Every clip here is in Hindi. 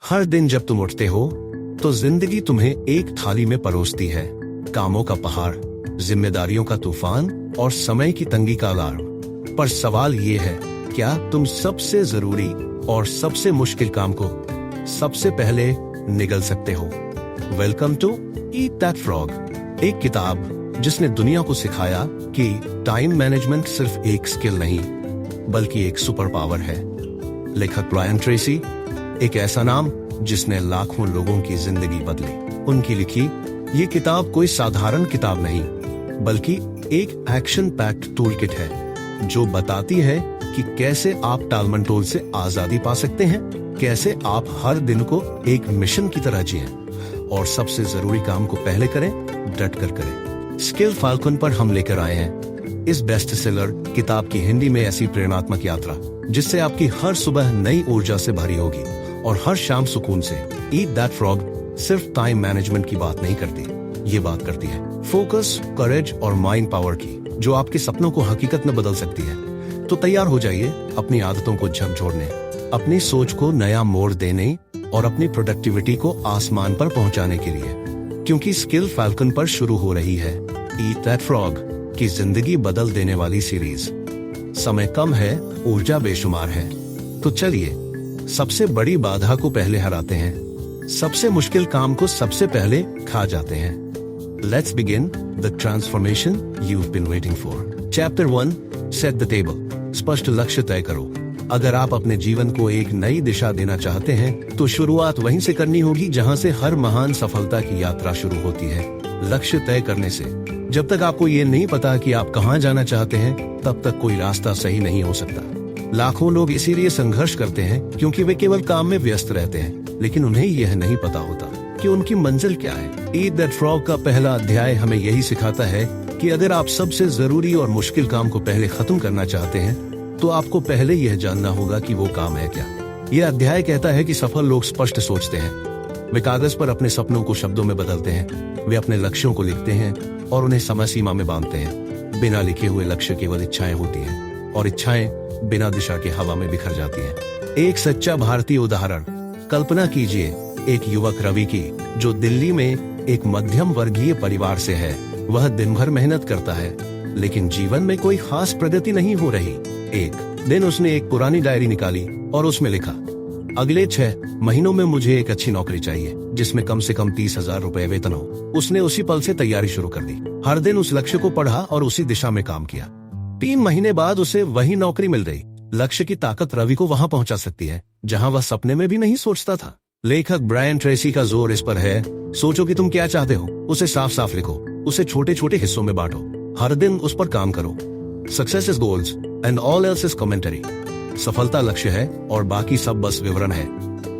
हर दिन जब तुम उठते हो तो जिंदगी तुम्हें एक थाली में परोसती है। कामों का पहाड़, जिम्मेदारियों का तूफान और समय की तंगी का अलार्म। पर सवाल ये है, क्या तुम सबसे जरूरी और सबसे मुश्किल काम को सबसे पहले निगल सकते हो? Welcome to eat that frog, एक किताब जिसने दुनिया को सिखाया कि टाइम मैनेजमेंट सिर्फ एक स्किल नहीं बल्कि एक सुपर पावर है। लेखक ब्रायन ट्रेसी, एक ऐसा नाम जिसने लाखों लोगों की जिंदगी बदली। उनकी लिखी ये किताब कोई साधारण किताब नहीं बल्कि एक एक्शन पैक्ड टूल किट है जो बताती है कि कैसे आप टालमटोल से आजादी पा सकते हैं, कैसे आप हर दिन को एक मिशन की तरह जिएं और सबसे जरूरी काम को पहले करें, डट कर करें। स्किल फाल्कन पर हम लेकर आए हैं इस बेस्ट सेलर किताब की हिंदी में ऐसी प्रेरणात्मक यात्रा जिससे आपकी हर सुबह नई ऊर्जा से भरी होगी और हर शाम सुकून से। ईट दैट फ्रॉग सिर्फ टाइम मैनेजमेंट की बात नहीं करती, ये बात करती है फोकस, करेज और माइंड पावर की, जो आपके सपनों को हकीकत में बदल सकती है। तो तैयार हो जाइए अपनी आदतों को झकझोरने, अपनी सोच को नया मोड़ देने और अपनी प्रोडक्टिविटी को आसमान पर पहुंचाने के लिए, क्योंकि स्किल फाल्कन पर शुरू हो रही है ईट दैट फ्रॉग की जिंदगी बदल देने वाली सीरीज। समय कम है, ऊर्जा बेशुमार है, तो चलिए सबसे बड़ी बाधा को पहले हराते हैं, सबसे मुश्किल काम को सबसे पहले खा जाते हैं। Let's begin the transformation you've been waiting for। Chapter 1, set the table. स्पष्ट लक्ष्य तय करो। अगर आप अपने जीवन को एक नई दिशा देना चाहते हैं तो शुरुआत वहीं से करनी होगी जहां से हर महान सफलता की यात्रा शुरू होती है, लक्ष्य तय करने से। जब तक आपको ये नहीं पता कि आप कहां जाना चाहते हैं तब तक कोई रास्ता सही नहीं हो सकता। लाखों लोग इसीलिए संघर्ष करते हैं क्योंकि वे केवल काम में व्यस्त रहते हैं, लेकिन उन्हें यह नहीं पता होता कि उनकी मंजिल क्या है। ईट दैट फ्रॉग का पहला अध्याय हमें यही सिखाता है कि अगर आप सबसे जरूरी और मुश्किल काम को पहले खत्म करना चाहते हैं तो आपको पहले यह जानना होगा कि वो काम है क्या। यह अध्याय कहता है कि सफल लोग स्पष्ट सोचते हैं, वे कागज पर अपने सपनों को शब्दों में बदलते हैं, वे अपने लक्ष्यों को लिखते हैं और उन्हें समय सीमा में बांधते हैं। बिना लिखे हुए लक्ष्य केवल इच्छाएं होती हैं और इच्छाएं बिना दिशा के हवा में बिखर जाती हैं। एक सच्चा भारतीय उदाहरण कल्पना कीजिए, एक युवक रवि की, जो दिल्ली में एक मध्यम वर्गीय परिवार से है। वह दिन भर मेहनत करता है लेकिन जीवन में कोई खास प्रगति नहीं हो रही। एक दिन उसने एक पुरानी डायरी निकाली और उसमें लिखा, अगले 6 महीनों में मुझे एक अच्छी नौकरी चाहिए जिसमें कम से कम 30,000 रुपए वेतन हो। उसने उसी पल से तैयारी शुरू कर दी, हर दिन उस लक्ष्य को पढ़ा और उसी दिशा में काम किया। 3 महीने बाद उसे वही नौकरी मिल गई। लक्ष्य की ताकत रवि को वहां पहुंचा सकती है जहां वह सपने में भी नहीं सोचता था। लेखक ब्रायन ट्रेसी का जोर इस पर है, सोचो कि तुम क्या चाहते हो, उसे साफ साफ लिखो, उसे छोटे छोटे हिस्सों में बांटो, हर दिन उस पर काम करो। Success is goals and all else is commentary. सफलता लक्ष्य है और बाकी सब बस विवरण है।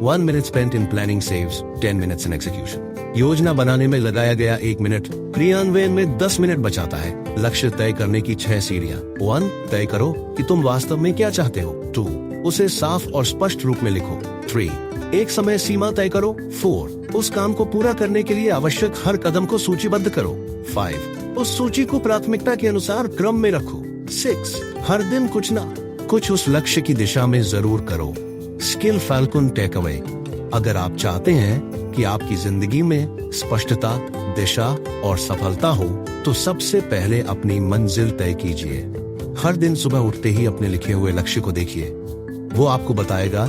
1 minute spent in planning saves 10 minutes in execution। योजना बनाने में लगाया गया 1 मिनट क्रियान्वयन में 10 मिनट बचाता है। लक्ष्य तय करने की 6 सीढ़ियां। 1, तय करो कि तुम वास्तव में क्या चाहते हो। 2, उसे साफ और स्पष्ट रूप में लिखो। 3, एक समय सीमा तय करो। 4, उस काम को पूरा करने के लिए आवश्यक हर कदम को सूचीबद्ध करो। 5, उस सूची को प्राथमिकता के अनुसार क्रम में रखो। 6, हर दिन कुछ ना कुछ उस लक्ष्य की दिशा में जरूर करो। Skill falcon take away. अगर आप चाहते हैं कि आपकी जिंदगी में स्पष्टता, दिशा और सफलता हो तो सबसे पहले अपनी मंजिल तय कीजिए। हर दिन सुबह उठते ही अपने लिखे हुए लक्ष्य को देखिए, वो आपको बताएगा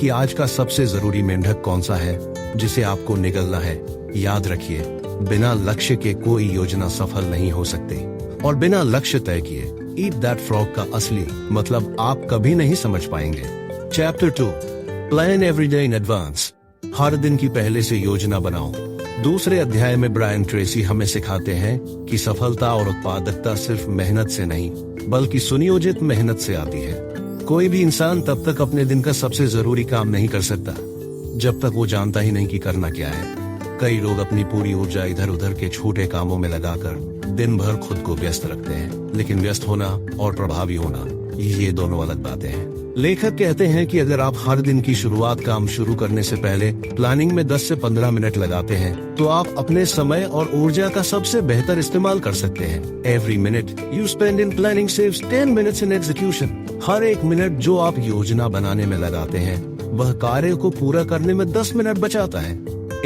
कि आज का सबसे जरूरी मेंढक कौन सा है जिसे आपको निगलना है। याद रखिए, बिना लक्ष्य के कोई योजना सफल नहीं हो सकती और बिना लक्ष्य तय किए ईट दैट फ्रॉग का असली मतलब आप कभी नहीं समझ पाएंगे। Chapter 2, plan every day in advance. हर दिन की पहले से योजना बनाओ। दूसरे अध्याय में ब्रायन ट्रेसी हमें सिखाते हैं कि सफलता और उत्पादकता सिर्फ मेहनत से नहीं बल्कि सुनियोजित मेहनत से आती है। कोई भी इंसान तब तक अपने दिन का सबसे जरूरी काम नहीं कर सकता जब तक वो जानता ही नहीं कि करना क्या है। कई लोग अपनी पूरी ऊर्जा इधर उधर के छोटे कामों में लगाकर दिन भर खुद को व्यस्त रखते हैं, लेकिन व्यस्त होना और प्रभावी होना ये दोनों अलग बातें हैं। लेखक कहते हैं कि अगर आप हर दिन की शुरुआत काम शुरू करने से पहले प्लानिंग में 10 से 15 मिनट लगाते हैं तो आप अपने समय और ऊर्जा का सबसे बेहतर इस्तेमाल कर सकते हैं। Every minute you spend in planning saves 10 minutes in execution. हर एक मिनट जो आप योजना बनाने में लगाते हैं वह कार्य को पूरा करने में 10 मिनट बचाता है।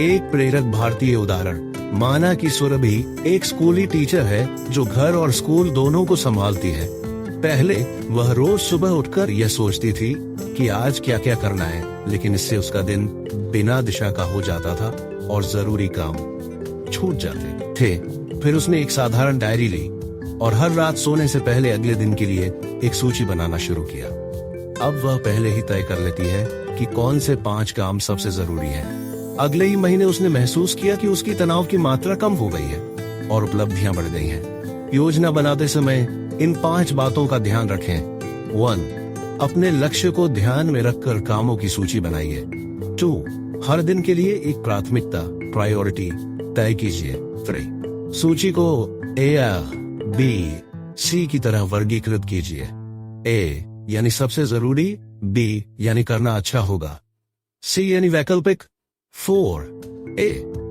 एक प्रेरक भारतीय उदाहरण, माना कि सुरभि एक स्कूली टीचर है जो घर और स्कूल दोनों को संभालती है। पहले वह रोज सुबह उठकर यह सोचती थी कि आज क्या क्या करना है, लेकिन इससे उसका दिन बिना दिशा का हो जाता था और जरूरी काम छूट जाते थे। फिर उसने एक साधारण डायरी ली और हर रात सोने से पहले अगले दिन के लिए एक सूची बनाना शुरू किया। अब वह पहले ही तय कर लेती है कि कौन से 5 काम सबसे जरूरी हैं। अगले ही महीने उसने महसूस किया कि उसकी तनाव की मात्रा कम हो गई है और उपलब्धियां बढ़ गई हैं। योजना बनाते समय इन 5 बातों का ध्यान रखें। 1. अपने लक्ष्य को ध्यान में रखकर कामों की सूची बनाइए। 2. हर दिन के लिए एक प्राथमिकता प्रायोरिटी तय कीजिए। 3. सूची को A, B, C की तरह वर्गीकृत कीजिए। A यानी सबसे जरूरी, B यानी करना अच्छा होगा, C यानी वैकल्पिक। 4. A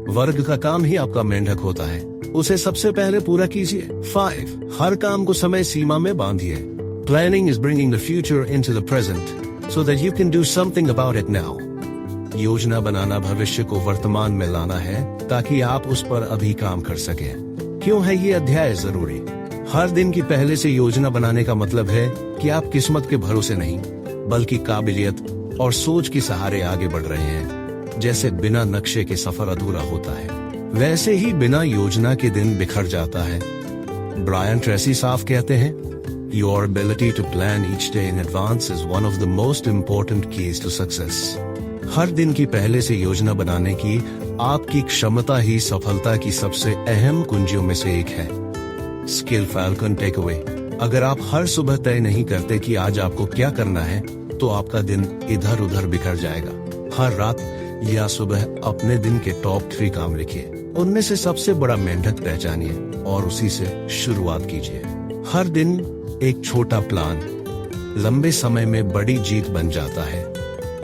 वर्ग का काम ही आपका मेंढक होता है, उसे सबसे पहले पूरा कीजिए। 5. हर काम को समय सीमा में बांधिए। Planning is bringing the future into the present so that you can do something about it now. योजना बनाना भविष्य को वर्तमान में लाना है ताकि आप उस पर अभी काम कर सकें। क्यों है ये अध्याय जरूरी? हर दिन की पहले से योजना बनाने का मतलब है कि आप किस्मत के भरोसे नहीं, बल्कि काबिलियत और सोच के सहारे आगे बढ़ रहे हैं। जैसे बिना नक्शे के सफर अधूरा होता है, वैसे ही बिना योजना के दिन बिखर जाता है। ब्रायन ट्रेसी साफ कहते हैं, Your ability to plan each day in advance is one of the most important keys to success. हर दिन की पहले से योजना बनाने की आपकी क्षमता ही सफलता की सबसे अहम कुंजियों में से एक है। स्किल फैल्कन टेक अवे, अगर आप हर सुबह तय नहीं करते कि आज आपको क्या करना है, तो आपका दिन इधर उधर बिखर जाएगा। हर रात या सुबह अपने दिन के टॉप 3 काम लिखिए, उनमें से सबसे बड़ा मेंढक पहचानिए और उसी से शुरुआत कीजिए। हर दिन एक छोटा प्लान लंबे समय में बड़ी जीत बन जाता है।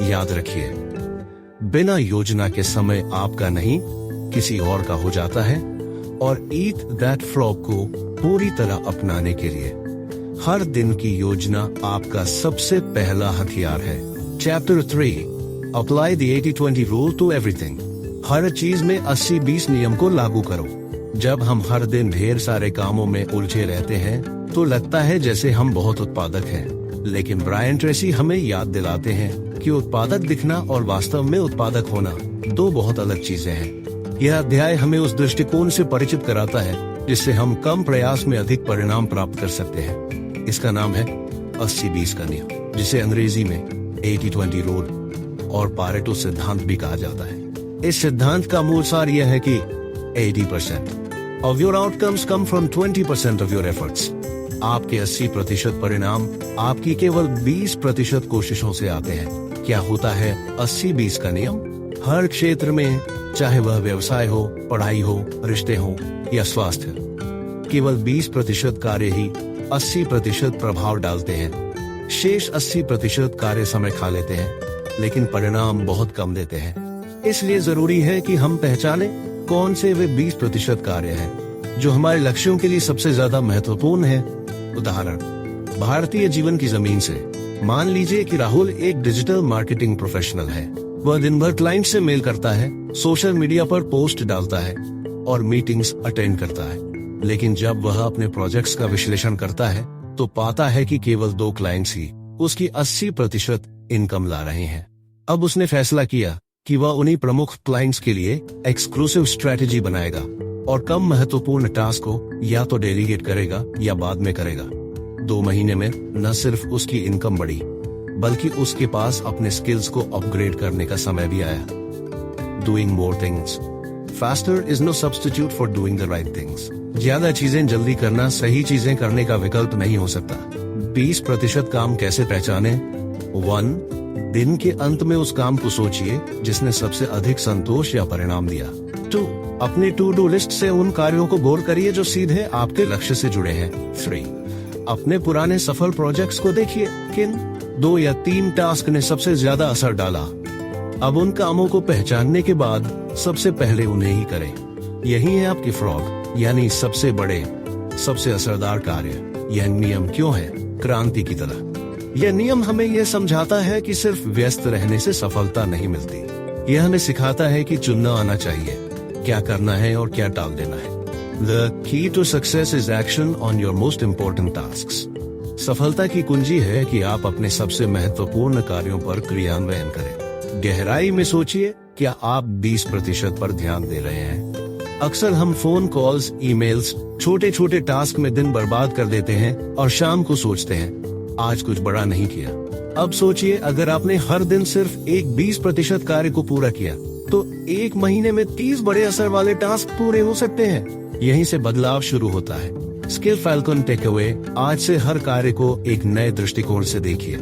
याद रखिए, बिना योजना के समय आपका नहीं किसी और का हो जाता है। और ईट दैट फ्रॉग को पूरी तरह अपनाने के लिए हर दिन की योजना आपका सबसे पहला हथियार है। Chapter 3, apply the 80-20 rule to everything. हर चीज में 80-20 नियम को लागू करो। जब हम हर दिन ढेर सारे कामों में उलझे रहते हैं तो लगता है जैसे हम बहुत उत्पादक हैं, लेकिन ब्रायन ट्रेसी हमें याद दिलाते हैं कि उत्पादक दिखना और वास्तव में उत्पादक होना 2 बहुत अलग चीजें हैं। यह अध्याय हमें उस दृष्टिकोण से परिचित कराता है जिससे हम कम प्रयास में अधिक परिणाम प्राप्त कर सकते हैं। इसका नाम है 80-20 का नियम, जिसे अंग्रेजी में 80-20 रूल और पारेटो सिद्धांत भी कहा जाता है। इस सिद्धांत का मूल सार यह है कि 80% of your outcomes come from 20% of your efforts. आपके 80% परिणाम आपकी केवल 20% कोशिशों से आते हैं। क्या होता है 80-20 का नियम? हर क्षेत्र में, चाहे वह व्यवसाय हो, पढ़ाई हो, रिश्ते हो या स्वास्थ्य, केवल 20% कार्य ही 80% प्रभाव डालते हैं। शेष 80% कार्य समय खा लेते हैं, लेकिन परिणाम बहुत कम देते हैं। इसलिए जरूरी है कि हम पहचानें कौन से वे 20% कार्य हैं जो हमारे लक्ष्यों के लिए सबसे ज्यादा महत्वपूर्ण है। उदाहरण, भारतीय जीवन की जमीन से मान लीजिए कि राहुल एक डिजिटल मार्केटिंग प्रोफेशनल है। वह दिन भर क्लाइंट से मेल करता है, सोशल मीडिया पर पोस्ट डालता है और मीटिंग्स अटेंड करता है, लेकिन जब वह अपने प्रोजेक्ट्स का विश्लेषण करता है तो पाता है कि केवल 2 क्लाइंट्स ही उसकी 80% इनकम ला रहे हैं। अब उसने फैसला किया कि वह उन्हीं प्रमुख क्लाइंट्स के लिए एक्सक्लूसिव स्ट्रेटेजी बनाएगा और कम महत्वपूर्ण टास्क को या तो डेलीगेट करेगा या बाद में करेगा। 2 महीने में न सिर्फ उसकी इनकम बढ़ी, बल्कि उसके पास अपने स्किल्स को अपग्रेड करने का समय भी आया। Doing more things faster is no substitute for doing the right things. ज्यादा चीजें जल्दी करना सही चीजें करने का विकल्प नहीं हो सकता। 20% काम कैसे पहचाने? 1. दिन के अंत में उस काम को सोचिए जिसने सबसे अधिक संतोष या परिणाम दिया। 2. अपनी टू डू लिस्ट से उन कार्यों को बोर करिए जो सीधे आपके लक्ष्य से जुड़े हैं। 3. अपने पुराने सफल प्रोजेक्ट्स को देखिए, किन 2 या 3 टास्क ने सबसे ज्यादा असर डाला। अब उन कामों को पहचानने के बाद सबसे पहले उन्हें ही करें। यही है आपकी फ्रॉग, यानी सबसे बड़े, सबसे असरदार कार्य। यह नियम क्यों है क्रांति की तरह? यह नियम हमें यह समझाता है कि सिर्फ व्यस्त रहने से सफलता नहीं मिलती। यह हमें सिखाता है कि चुनना आना चाहिए, क्या करना है और क्या टाल देना है। The key to success is action on your most important tasks. सफलता की कुंजी है कि आप अपने सबसे महत्वपूर्ण कार्यों पर क्रियान्वयन करें। गहराई में सोचिए, क्या आप 20% पर ध्यान दे रहे हैं? अक्सर हम फोन कॉल्स, ईमेल्स, छोटे छोटे टास्क में दिन बर्बाद कर देते हैं और शाम को सोचते हैं आज कुछ बड़ा नहीं किया। अब सोचिए, अगर आपने हर दिन सिर्फ एक 20% कार्य को पूरा किया तो एक महीने में 30 बड़े असर वाले टास्क पूरे हो सकते हैं। यहीं से बदलाव शुरू होता है। स्किल फैल्कन टेकअवे, आज से हर कार्य को एक नए दृष्टिकोण से देखिए।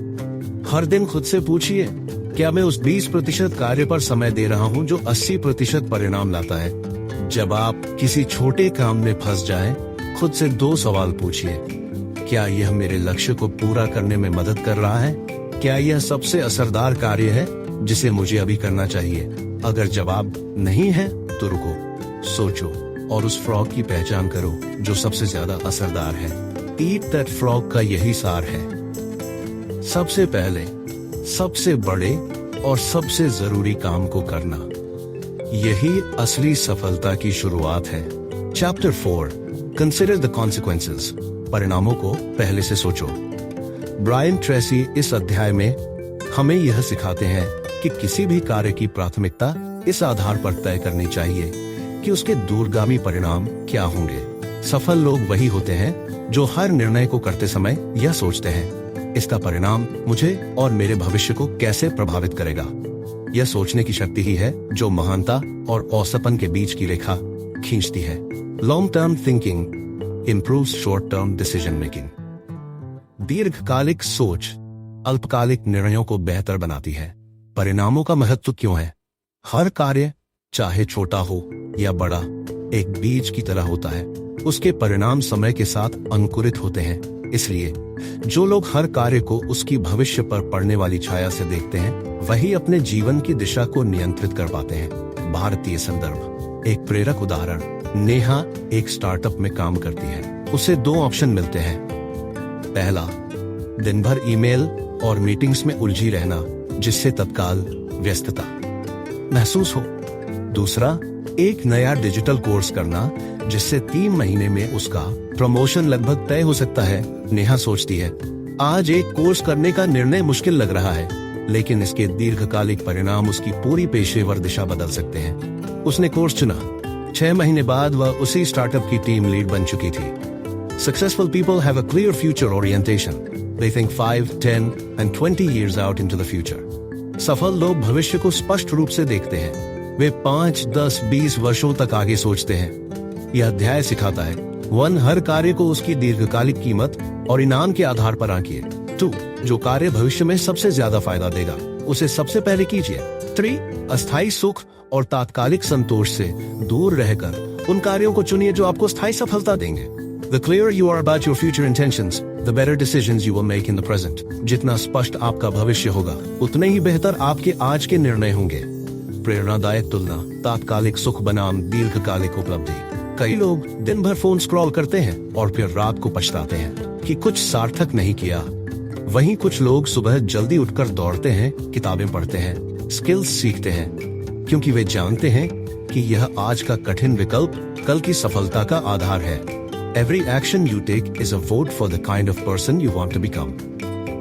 हर दिन खुद से पूछिए, क्या मैं उस 20% कार्य पर समय दे रहा हूं जो 80% परिणाम लाता है? जब आप किसी छोटे काम में फंस जाएं, खुद से 2 सवाल पूछिए। क्या यह मेरे लक्ष्य को पूरा करने में मदद कर रहा है? क्या यह सबसे असरदार कार्य है जिसे मुझे अभी करना चाहिए? अगर जवाब नहीं है तो रुको, सोचो और उस फ्रॉग की पहचान करो जो सबसे ज्यादा असरदार है। ईट दैट फ्रॉग का यही सार है। सबसे पहले, सबसे बड़े और सबसे जरूरी काम को करना, यही असली सफलता की शुरुआत है। चैप्टर 4, कंसिडर द कॉन्सिक्वेंसेस, परिणामों को पहले से सोचो। ब्रायन ट्रेसी इस अध्याय में हमें यह सिखाते हैं कि किसी भी कार्य की प्राथमिकता इस आधार पर तय करनी चाहिए कि उसके दूरगामी परिणाम क्या होंगे। सफल लोग वही होते हैं जो हर निर्णय को करते समय यह सोचते हैं, इसका परिणाम मुझे और मेरे भविष्य को कैसे प्रभावित करेगा। यह सोचने की शक्ति ही है जो महानता और औसतपन के बीच की रेखा खींचती है। Long term thinking improves short term decision making. दीर्घकालिक सोच अल्पकालिक निर्णयों को बेहतर बनाती है। परिणामों का महत्व क्यों है? हर कार्य, चाहे छोटा हो या बड़ा, एक बीज की तरह होता है। उसके परिणाम समय के साथ अंकुरित होते हैं। इसलिए जो लोग हर कार्य को उसकी भविष्य पर पड़ने वाली छाया से देखते हैं, वही अपने जीवन की दिशा को नियंत्रित कर पाते हैं। भारतीय संदर्भ, एक प्रेरक उदाहरण। नेहा एक स्टार्टअप में काम करती है। उसे 2 ऑप्शन मिलते हैं। पहला, दिन भर ईमेल और मीटिंग्स में उलझी रहना जिससे तत्काल व्यस्तता महसूस हो। दूसरा, एक नया डिजिटल कोर्स करना जिससे 3 महीने में उसका प्रमोशन लगभग तय हो सकता है। नेहा सोचती है, आज एक कोर्स करने का निर्णय मुश्किल लग रहा है, लेकिन इसके दीर्घकालिक परिणाम उसकी पूरी पेशेवर दिशा बदल सकते हैं। उसने कोर्स चुना। 6 महीने बाद वह उसी स्टार्टअप की टीम लीड बन चुकी थी। Successful people have a clear future orientation. They think 5, 10 and 20 years out into the future. सफल लोग भविष्य को स्पष्ट रूप से देखते हैं। वे 5, 10, 20 वर्षों तक आगे सोचते हैं। यह अध्याय सिखाता है 1, हर कार्य को उसकी दीर्घकालिक कीमत और इनाम के आधार पर आंकिए। 2, जो कार्य भविष्य में सबसे ज्यादा फायदा देगा उसे सबसे पहले कीजिए। 3, अस्थायी सुख और तात्कालिक संतोष से दूर रहकर उन कार्यों को चुनिए जो आपको स्थायी सफलता देंगे। The clearer you are about your future intentions, the better decisions you will make in the present. जितना स्पष्ट आपका भविष्य होगा, उतने ही बेहतर आपके आज के निर्णय होंगे। प्रेरणादायक तुलना, तात्कालिक सुख बनाम दीर्घकालिक उपलब्धि। कई लोग दिन भर फोन स्क्रॉल करते हैं और फिर रात को पछताते हैं कि कुछ सार्थक नहीं किया। वहीं कुछ लोग सुबह जल्दी उठकर दौड़ते हैं, किताबें पढ़ते हैं, स्किल्स सीखते हैं, क्योंकि वे जानते हैं कि यह आज का कठिन विकल्प कल की सफलता का आधार है। Every action you take is a vote for the kind of person you want to become.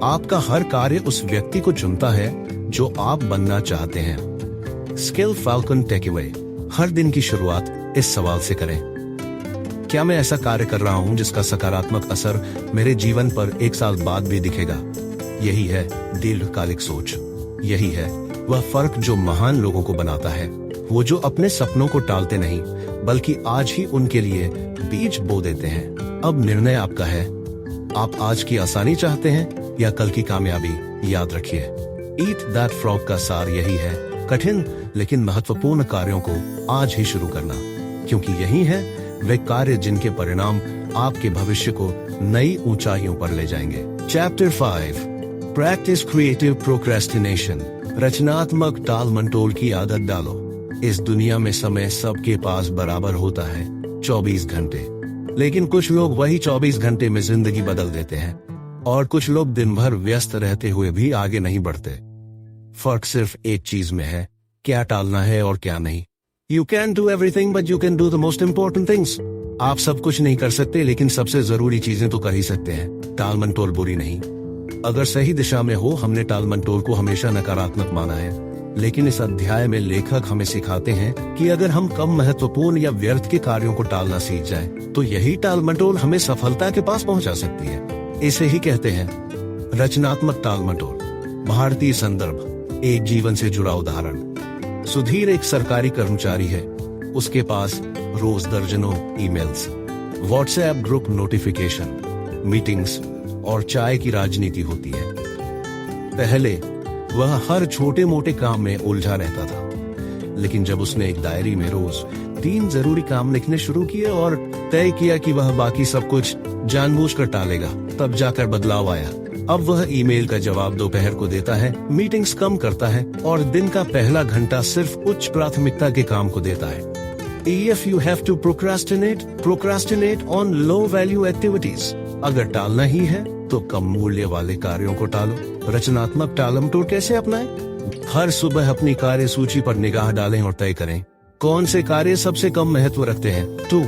आपका हर कार्य उस व्यक्ति को चुनता है जो आप बनना चाहते हैं। स्किल फैल्कन टेकअवे, हर दिन की शुरुआत इस सवाल से करें, क्या मैं ऐसा कार्य कर रहा हूं जिसका सकारात्मक असर मेरे जीवन पर 1 साल बाद भी दिखेगा? यही है दीर्घकालिक सोच। यही है वह फर्क जो महान लोगों को बनाता है। वो जो अपने सपनों को टालते नहीं, बल्कि आज ही उनके लिए बीज बो देते हैं। अब निर्णय आपका है। आप आज की आसानी चाहते हैं या कल की कामयाबी? याद रखिए, ईट दैट फ्रॉग का सार यही है, कठिन लेकिन महत्वपूर्ण कार्यों को आज ही शुरू करना, क्योंकि यही है वे कार्य जिनके परिणाम आपके भविष्य को नई ऊंचाइयों पर ले जाएंगे। चैप्टर 5, प्रैक्टिस क्रिएटिव प्रोक्रेस्टिनेशन, रचनात्मक टाल मटोल की आदत डालो। इस दुनिया में समय सबके पास बराबर होता है, 24 घंटे, लेकिन कुछ लोग वही 24 घंटे में जिंदगी बदल देते हैं। और कुछ लोग दिन भर व्यस्त रहते हुए भी आगे नहीं बढ़ते। फर्क सिर्फ एक चीज में है, क्या टालना है और क्या नहीं। You can do everything but you can do the most important things. आप सब कुछ नहीं कर सकते, लेकिन सबसे जरूरी चीजें तो कर ही सकते हैं। टाल मटोल बुरी नहीं, अगर सही दिशा में हो। हमने टाल मटोल को हमेशा नकारात्मक माना है, लेकिन इस अध्याय में लेखक हमें सिखाते हैं कि अगर हम कम महत्वपूर्ण या व्यर्थ के कार्यों को टालना सीख जाएं, तो यही टाल मटोल हमें सफलता के पास पहुंचा सकती है। इसे ही कहते हैं रचनात्मक टाल मटोल। भारतीय संदर्भ, एक जीवन से जुड़ा उदाहरण। सुधीर एक सरकारी कर्मचारी है। उसके पास रोज दर्जनों emails, WhatsApp group notification, meetings और चाय की राजनीति होती है। पहले वह हर छोटे मोटे काम में उलझा रहता था, लेकिन जब उसने एक डायरी में रोज 3 जरूरी काम लिखने शुरू किए और तय किया कि वह बाकी सब कुछ जानबूझकर टालेगा, तब जाकर बदलाव आया। अब वह ईमेल का जवाब दोपहर को देता है, मीटिंग्स कम करता है और दिन का पहला घंटा सिर्फ उच्च प्राथमिकता के काम को देता है। If you have to procrastinate on low value activities। अगर टालना ही है तो कम मूल्य वाले कार्यों को टालो। रचनात्मक टालमटोल कैसे अपनाएं? हर सुबह अपनी कार्य सूची पर निगाह डालें और तय करें कौन से कार्य सबसे कम महत्व रखते हैं। 2,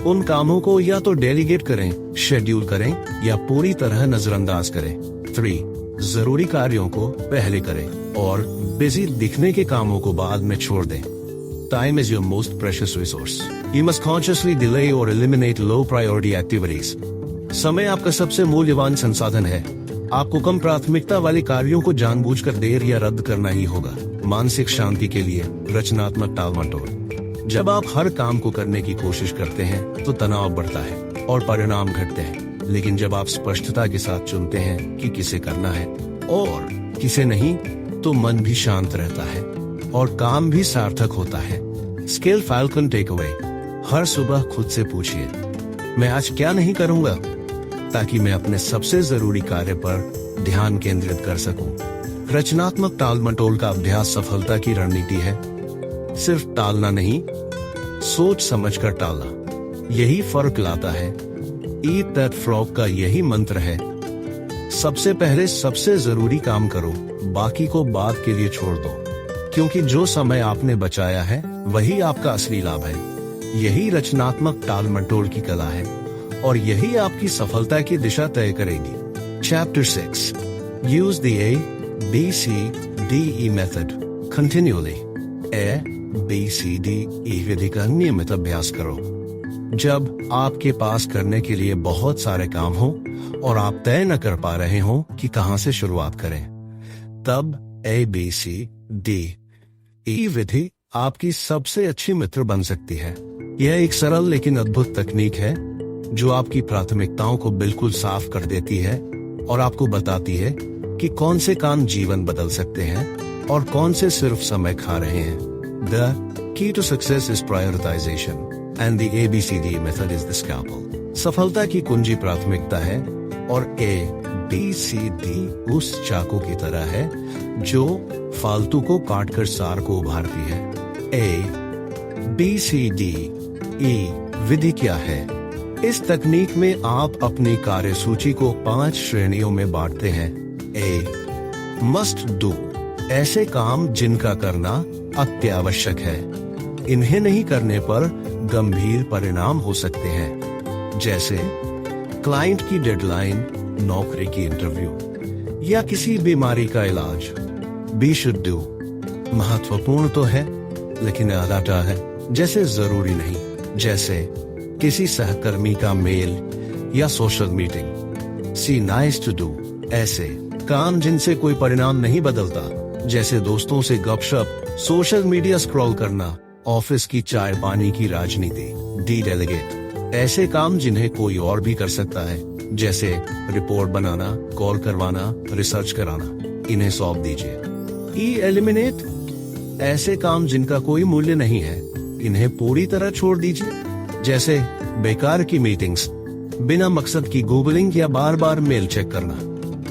उन कामों को या तो डेलीगेट करें, शेड्यूल करें या पूरी तरह नजरअंदाज करें। 3, जरूरी कार्यों को पहले करें और बिजी दिखने के कामों को बाद में छोड़ दें। Time is your most precious resource. You must consciously delay or eliminate low priority activities. समय आपका सबसे मूल्यवान संसाधन है। आपको कम प्राथमिकता वाले कार्यों को जानबूझकर देर या रद्द करना ही होगा। मानसिक शांति के लिए रचनात्मक टालमटोल। जब आप हर काम को करने की कोशिश करते हैं तो तनाव बढ़ता है और परिणाम घटते हैं, लेकिन जब आप स्पष्टता के साथ चुनते हैं कि किसे करना है और किसे नहीं, तो मन भी शांत रहता है और काम भी सार्थक होता है। Skill falcon take away. हर सुबह खुद से पूछिए, मैं आज क्या नहीं करूंगा, ताकि मैं अपने सबसे जरूरी कार्य पर ध्यान केंद्रित कर सकूं। रचनात्मक टालमटोल का अभ्यास सफलता की रणनीति है। सिर्फ टालना नहीं, सोच समझकर टालना, यही फर्क लाता है। ईट दैट फ्रॉग का यही मंत्र है, सबसे पहले सबसे जरूरी काम करो, बाकी को बाद के लिए छोड़ दो, क्योंकि जो समय आपने बचाया है वही आपका असली लाभ है। यही रचनात्मक टालमटोल की कला है और यही आपकी सफलता की दिशा तय करेगी। Chapter 6 Use the ABCDE method continually। ABCDE विधि का नियमित अभ्यास करो। जब आपके पास करने के लिए बहुत सारे काम हो और आप तय न कर पा रहे हो कि कहां से शुरुआत करें, तब ABCDE विधि आपकी सबसे अच्छी मित्र बन सकती है। यह एक सरल लेकिन अद्भुत तकनीक है जो आपकी प्राथमिकताओं को बिल्कुल साफ कर देती है और आपको बताती है कि कौन से काम जीवन बदल सकते हैं और कौन से सिर्फ समय खा रहे हैं। The key to success is prioritization and the ABCD method is the scalpel। सफलता की कुंजी प्राथमिकता है और ABCD उस चाकू की तरह है जो फालतू को काटकर सार को उभारती है। ABCDE विधि क्या है? इस तकनीक में आप अपनी कार्य सूची को 5 श्रेणियों में बांटते हैं। A must do, ऐसे काम जिनका करना अत्यावश्यक है, इन्हें नहीं करने पर गंभीर परिणाम हो सकते हैं, जैसे क्लाइंट की डेडलाइन, नौकरी की इंटरव्यू या किसी बीमारी का इलाज। B should do, महत्वपूर्ण तो है लेकिन आधा है, जैसे जरूरी नहीं, जैसे किसी सहकर्मी का मेल या social meeting. C nice to do, ऐसे काम जिनसे कोई परिणाम नहीं बदलता, जैसे दोस्तों से गपशप, सोशल मीडिया स्क्रॉल करना, ऑफिस की चाय पानी की राजनीति। D डेलीगेट, ऐसे काम जिन्हें कोई और भी कर सकता है, जैसे रिपोर्ट बनाना, कॉल करवाना, रिसर्च कराना, इन्हें सौंप दीजिए। E एलिमिनेट, ऐसे काम जिनका कोई मूल्य नहीं है, इन्हें पूरी तरह छोड़ दीजिए, जैसे बेकार की मीटिंग्स, बिना मकसद की गूगलिंग या बार बार मेल चेक करना।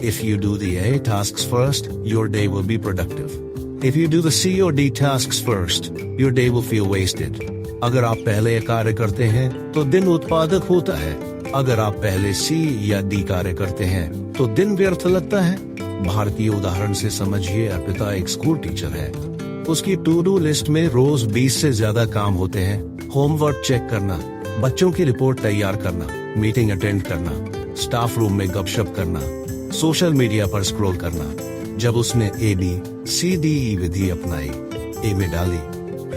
If you do the A tasks first, your day will be productive. If you do the C or D tasks first, your day will feel wasted. अगर आप पहले कार्य करते हैं तो दिन उत्पादक होता है, अगर आप पहले सी या डी कार्य करते हैं तो दिन व्यर्थ लगता है। भारतीय उदाहरण से समझिए, अर्पिता एक स्कूल टीचर है। उसकी टू डू लिस्ट में रोज 20 से ज्यादा काम होते हैं। होमवर्क चेक करना, बच्चों की रिपोर्ट तैयार करना, मीटिंग अटेंड करना, स्टाफ रूम में गपशप करना, सोशल मीडिया पर स्क्रॉल करना। जब उसने ABCDE विधि अपनाई, ए में डाली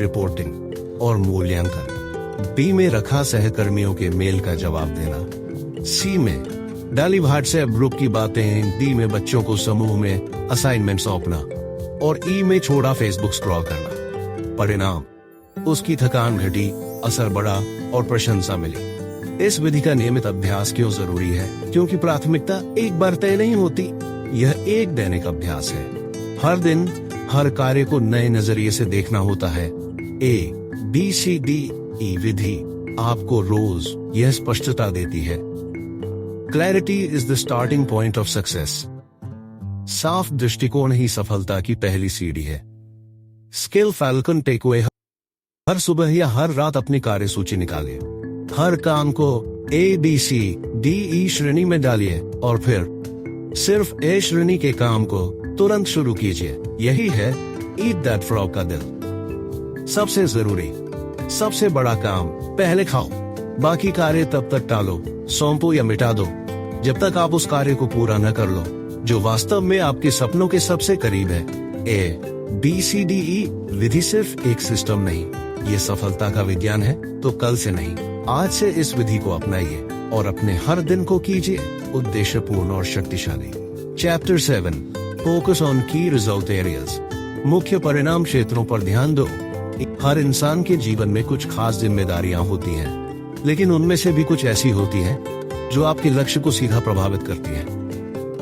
रिपोर्टिंग और मूल्यांकन, बी में रखा सहकर्मियों के मेल का जवाब देना, सी में डाली व्हाट्सएप ग्रुप की बातें, डी में बच्चों को समूह में असाइनमेंट सौंपना और ई में छोड़ा फेसबुक स्क्रॉल करना। परिणाम, उसकी थकान घटी, असर बढ़ा और प्रशंसा मिली। इस विधि का नियमित अभ्यास क्यों जरूरी है? क्योंकि प्राथमिकता एक बार तय नहीं होती, यह एक दैनिक अभ्यास है। हर दिन हर कार्य को नए नजरिए से देखना होता है। ABCDE विधि आपको रोज यह स्पष्टता देती है। Clarity is the starting point of success. साफ दृष्टिकोण ही सफलता की पहली सीढ़ी है। स्किल फैल्कन टेकअवे, हर सुबह या हर रात अपनी कार्य सूची निकालिए। हर काम को ABCDE श्रेणी में डालिए और फिर सिर्फ A श्रेणी के काम को तुरंत शुरू कीजिए। यही है ईट दैट फ्रॉग का दिल। सबसे जरूरी, सबसे बड़ा काम पहले खाओ, बाकी कार्य तब तक टालो, सौंपो या मिटा दो जब तक आप उस कार्य को पूरा न कर लो जो वास्तव में आपके सपनों के सबसे करीब है। ABCDE विधि सिर्फ एक सिस्टम नहीं, ये सफलता का विज्ञान है। तो कल से नहीं, आज से इस विधि को अपनाइए और अपने हर दिन को कीजिए उद्देश्यपूर्ण और शक्तिशाली। चैप्टर 7, फोकस ऑन की रिजल्ट एरियाज। मुख्य परिणाम क्षेत्रों पर ध्यान दो। हर इंसान के जीवन में कुछ खास जिम्मेदारियां होती हैं, लेकिन उनमें से भी कुछ ऐसी होती हैं जो आपके लक्ष्य को सीधा प्रभावित करती हैं।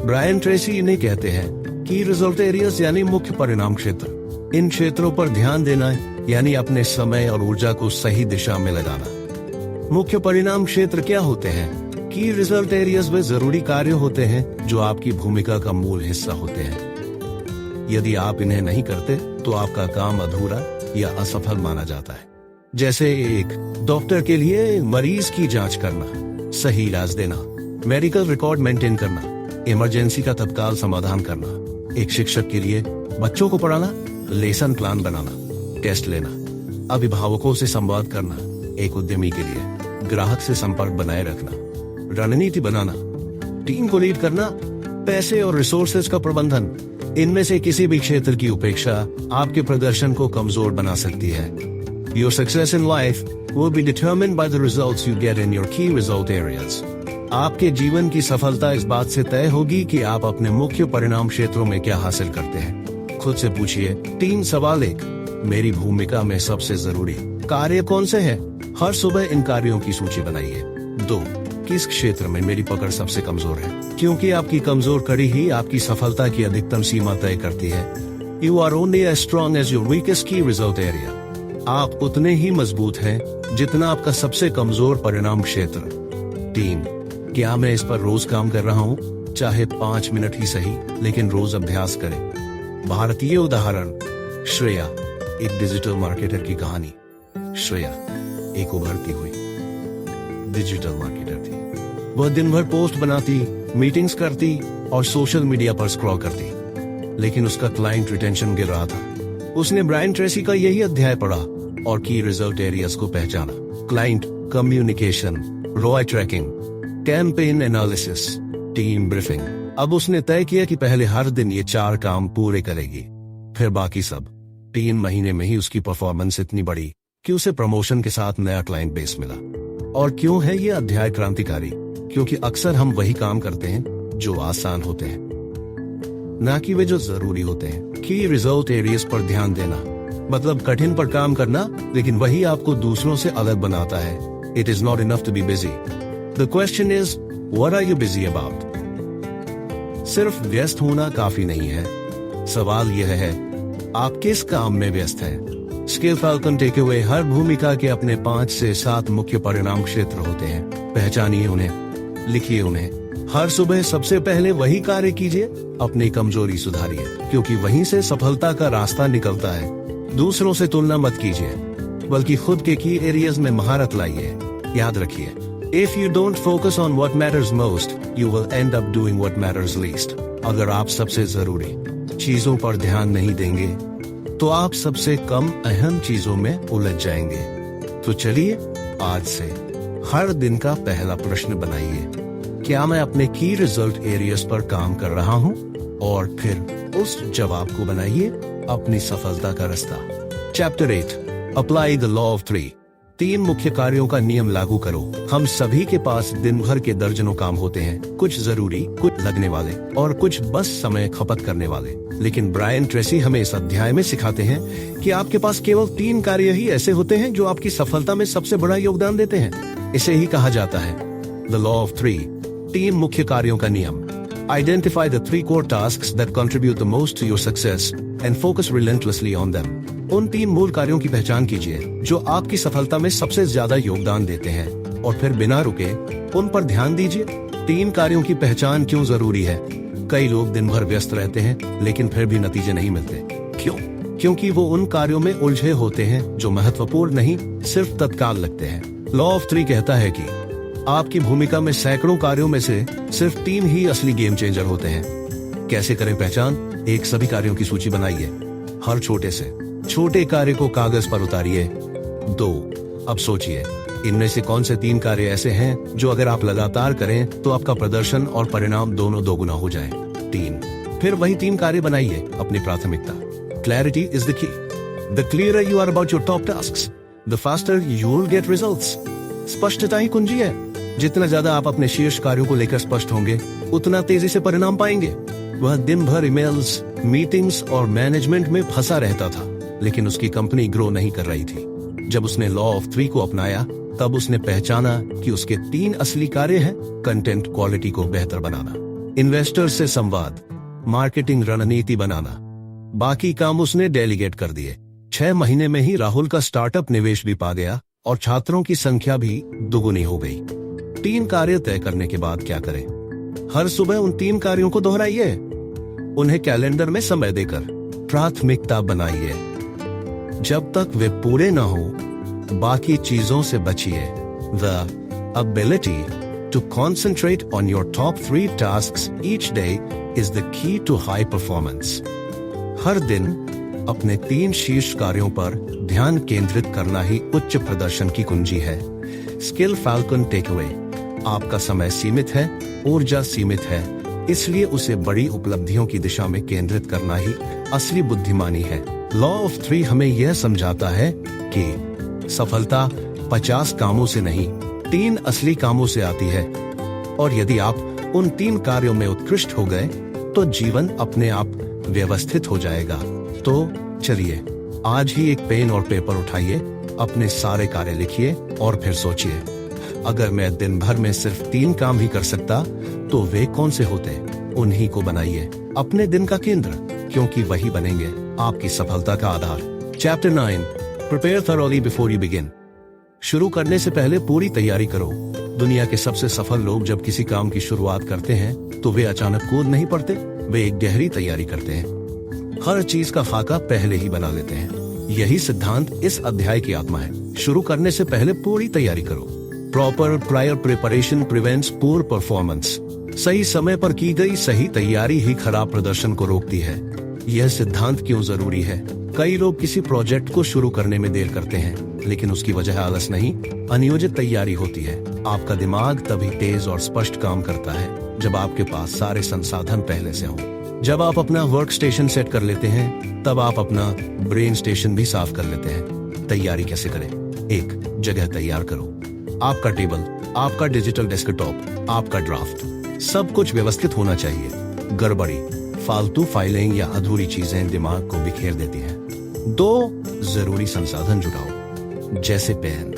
ब्रायन ट्रेसी इन्हें कहते हैं की रिजल्ट एरियाज, यानी मुख्य परिणाम क्षेत्र। इन क्षेत्रों पर ध्यान देना यानी अपने समय और ऊर्जा को सही दिशा में लगाना। मुख्य परिणाम क्षेत्र क्या होते हैं? की रिजल्ट एरियाज वे जरूरी कार्य होते हैं जो आपकी भूमिका का मूल हिस्सा होते हैं। यदि आप इन्हें नहीं करते तो आपका काम अधूरा या असफल माना जाता है। जैसे एक डॉक्टर के लिए मरीज की जांच करना, सही इलाज देना, मेडिकल रिकॉर्ड मेंटेन करना, इमरजेंसी का तत्काल समाधान करना। एक शिक्षक के लिए बच्चों को पढ़ाना, लेसन प्लान बनाना, टेस्ट लेना, अभिभावकों से संवाद करना। एक उद्यमी के लिए ग्राहक से संपर्क बनाए रखना, रणनीति बनाना, टीम को लीड करना, पैसे और रिसोर्सेज का प्रबंधन। इनमें से किसी भी क्षेत्र की उपेक्षा आपके प्रदर्शन को कमजोर बना सकती है। Your success in life will be determined by the results you get in your key result areas. आपके जीवन की सफलता इस बात से तय होगी कि आप अपने मुख्य परिणाम क्षेत्रों में क्या हासिल करते हैं। खुद से पूछिए 3 सवाल। 1, मेरी भूमिका में सबसे जरूरी कार्य कौन से हैं? हर सुबह इन कार्यों की सूची बनाइए। 2, किस क्षेत्र में मेरी पकड़ सबसे कमजोर है? क्योंकि आपकी कमजोर कड़ी ही आपकी सफलता की अधिकतम सीमा तय करती है। You are only as strong as your weakest key result area. आप उतने ही मजबूत हैं जितना आपका सबसे कमजोर परिणाम क्षेत्र। 3, क्या मैं इस पर रोज काम कर रहा हूँ? चाहे 5 मिनट ही सही, लेकिन रोज अभ्यास करें। भारतीय उदाहरण, श्रेया, एक डिजिटल मार्केटर की कहानी। श्रेया एक उभरती हुई डिजिटल मार्केटर थी। वह दिन भर पोस्ट बनाती, मीटिंग्स करती और सोशल मीडिया पर स्क्रॉल करती, लेकिन उसका क्लाइंट रिटेंशन गिर रहा था। उसने ब्रायन ट्रेसी का यही अध्याय पढ़ा और की रिजल्ट एरियाज को पहचाना। Client communication, ROI tracking, campaign analysis, team briefing. अब उसने तय किया कि पहले हर दिन ये 4 काम पूरे करेगी, फिर बाकी सब। 3 महीने में ही उसकी परफॉर्मेंस इतनी बढ़ी कि उसे प्रमोशन के साथ नया क्लाइंट बेस मिला। और क्यों है ये अध्याय क्रांतिकारी? क्योंकि अक्सर हम वही काम करते हैं जो आसान होते हैं, ना कि वे जो जरूरी होते हैं। की रिजल्ट एरियाज पर ध्यान देना मतलब कठिन पर काम करना, लेकिन वही आपको दूसरों से अलग बनाता है। It is not enough to be busy. The question is what are you busy about? सिर्फ व्यस्त होना काफी नहीं है। सवाल यह है, आप किस काम में व्यस्त हैं? स्किल फैल्कन टेकअवे, हर भूमिका के अपने 5 से 7 मुख्य परिणाम क्षेत्र होते हैं। पहचानिए उन्हें, लिखिए उन्हें। हर सुबह सबसे पहले वही कार्य कीजिए, अपनी कमजोरी सुधारिए, क्योंकि वहीं से सफलता का रास्ता निकलता है। दूसरों से तुलना मत कीजिए, बल्कि खुद के की एरियाज में महारत लाइए। याद रखिए, If you don't focus on what matters most, you will end up doing what matters least. अगर आप सबसे जरूरी चीजों पर ध्यान नहीं देंगे तो आप सबसे कम अहम चीजों में उलझ जाएंगे। तो चलिए आज से हर दिन का पहला प्रश्न बनाइए, क्या मैं अपने की रिजल्ट एरियाज पर काम कर रहा हूँ, और फिर उस जवाब को बनाइए अपनी सफलता का रास्ता। Chapter 8, apply the law of 3। 3 मुख्य कार्यों का नियम लागू करो। हम सभी के पास दिन भर के दर्जनों काम होते हैं, कुछ जरूरी, कुछ लगने वाले और कुछ बस समय खपत करने वाले। लेकिन ब्रायन ट्रेसी हमें इस अध्याय में सिखाते हैं कि आपके पास केवल 3 कार्य ही ऐसे होते हैं जो आपकी सफलता में सबसे बड़ा योगदान देते हैं। इसे ही कहा जाता है द लॉ ऑफ 3, 3 मुख्य कार्यों का नियम। Identify the 3 core tasks that contribute the most to your success and focus relentlessly on them. उन 3 मूल कार्यों की पहचान कीजिए जो आपकी सफलता में सबसे ज्यादा योगदान देते हैं, और फिर बिना रुके उन पर ध्यान दीजिए। 3 कार्यों की पहचान क्यों जरूरी है? कई लोग दिन भर व्यस्त रहते हैं लेकिन फिर भी नतीजे नहीं मिलते। क्यों? क्योंकि वो उन कार्यों में उलझे होते हैं जो महत्वपूर्ण नहीं, सिर्फ तत्काल लगते हैं। लॉ ऑफ 3 कहता है कि आपकी भूमिका में सैकड़ों कार्यों में से सिर्फ 3 ही असली गेम चेंजर होते हैं। कैसे करें पहचान? 1, सभी कार्यों की सूची बनाइए, हर छोटे से छोटे कार्य को कागज पर उतारिए। 2, अब सोचिए इनमें से कौन से 3 कार्य ऐसे हैं जो अगर आप लगातार करें तो आपका प्रदर्शन और परिणाम दोनों दोगुना हो जाए। 3, फिर वही 3 कार्य बनाइए अपनी प्राथमिकता। Clarity is the key. The clearer you are about your top tasks, the faster you will get results. स्पष्टता ही कुंजी है। जितना ज्यादा आप अपने शीर्ष कार्यों को लेकर स्पष्ट होंगे, उतना तेजी से परिणाम पाएंगे। वह दिन भर ईमेल्स, मीटिंग्स और मैनेजमेंट में फंसा रहता था, लेकिन उसकी कंपनी ग्रो नहीं कर रही थी। जब उसने लॉ ऑफ 3 को अपनाया, तब उसने पहचाना कि उसके 3 असली कार्य हैं: कंटेंट क्वालिटी को बेहतर बनाना, इन्वेस्टर से संवाद, मार्केटिंग रणनीति बनाना। बाकी काम उसने डेलीगेट कर दिए। 6 महीने में ही राहुल का स्टार्टअप निवेश भी पा गया और छात्रों की संख्या भी दुगुनी हो गई। 3 कार्य तय करने के बाद क्या करें? हर सुबह उन 3 कार्यों को दोहराइए, उन्हें कैलेंडर में समय देकर प्राथमिकता बनाइए। जब तक वे पूरे न हो, बाकी चीजों से बचिए। The ability to concentrate on your top 3 tasks each day is the key to high performance. हर दिन अपने 3 शीर्ष कार्यों पर ध्यान केंद्रित करना ही उच्च प्रदर्शन की कुंजी है। स्किल फैल्कन टेकअवे: आपका समय सीमित है, ऊर्जा सीमित है, इसलिए उसे बड़ी उपलब्धियों की दिशा में केंद्रित करना ही असली बुद्धिमानी है। लॉ ऑफ 3 हमें यह समझाता है कि सफलता 50 कामों से नहीं, 3 असली कामों से आती है, और यदि आप उन 3 कार्यों में उत्कृष्ट हो गए तो जीवन अपने आप व्यवस्थित हो जाएगा। तो चलिए आज ही एक पेन और पेपर उठाइए, अपने सारे कार्य लिखिए और फिर सोचिए, अगर मैं दिन भर में सिर्फ 3 काम ही कर सकता तो वे कौन से होते? उन्हीं को बनाइए अपने दिन का केंद्र, क्योंकि वही बनेंगे आपकी सफलता का आधार। Chapter 9, prepare thoroughly before you begin. शुरू करने से पहले पूरी तैयारी करो। दुनिया के सबसे सफल लोग जब किसी काम की शुरुआत करते हैं तो वे अचानक कूद नहीं पड़ते, वे एक गहरी तैयारी करते हैं। हर चीज का खाका पहले ही बना लेते हैं। यही सिद्धांत इस अध्याय की आत्मा है। शुरू करने से पहले पूरी तैयारी करो। Proper prior preparation prevents poor performance. सही समय पर की गई सही तैयारी ही खराब प्रदर्शन को रोकती है। यह सिद्धांत क्यों जरूरी है? कई लोग किसी प्रोजेक्ट को शुरू करने में देर करते हैं, लेकिन उसकी वजह आलस नहीं, अनियोजित तैयारी होती है। आपका दिमाग तभी तेज और स्पष्ट काम करता है जब आपके पास सारे संसाधन पहले से हों। जब आप अपना वर्क स्टेशन सेट कर लेते हैं, तब आप अपना ब्रेन स्टेशन भी साफ कर लेते हैं। तैयारी कैसे करें? 1, जगह तैयार करो। आपका टेबल, आपका डिजिटल डेस्कटॉप, आपका ड्राफ्ट, सब कुछ व्यवस्थित होना चाहिए। गड़बड़ी, फालतू फाइलें या अधूरी चीजें दिमाग को बिखेर देती हैं। 2, जरूरी संसाधन जुटाओ, जैसे पेन,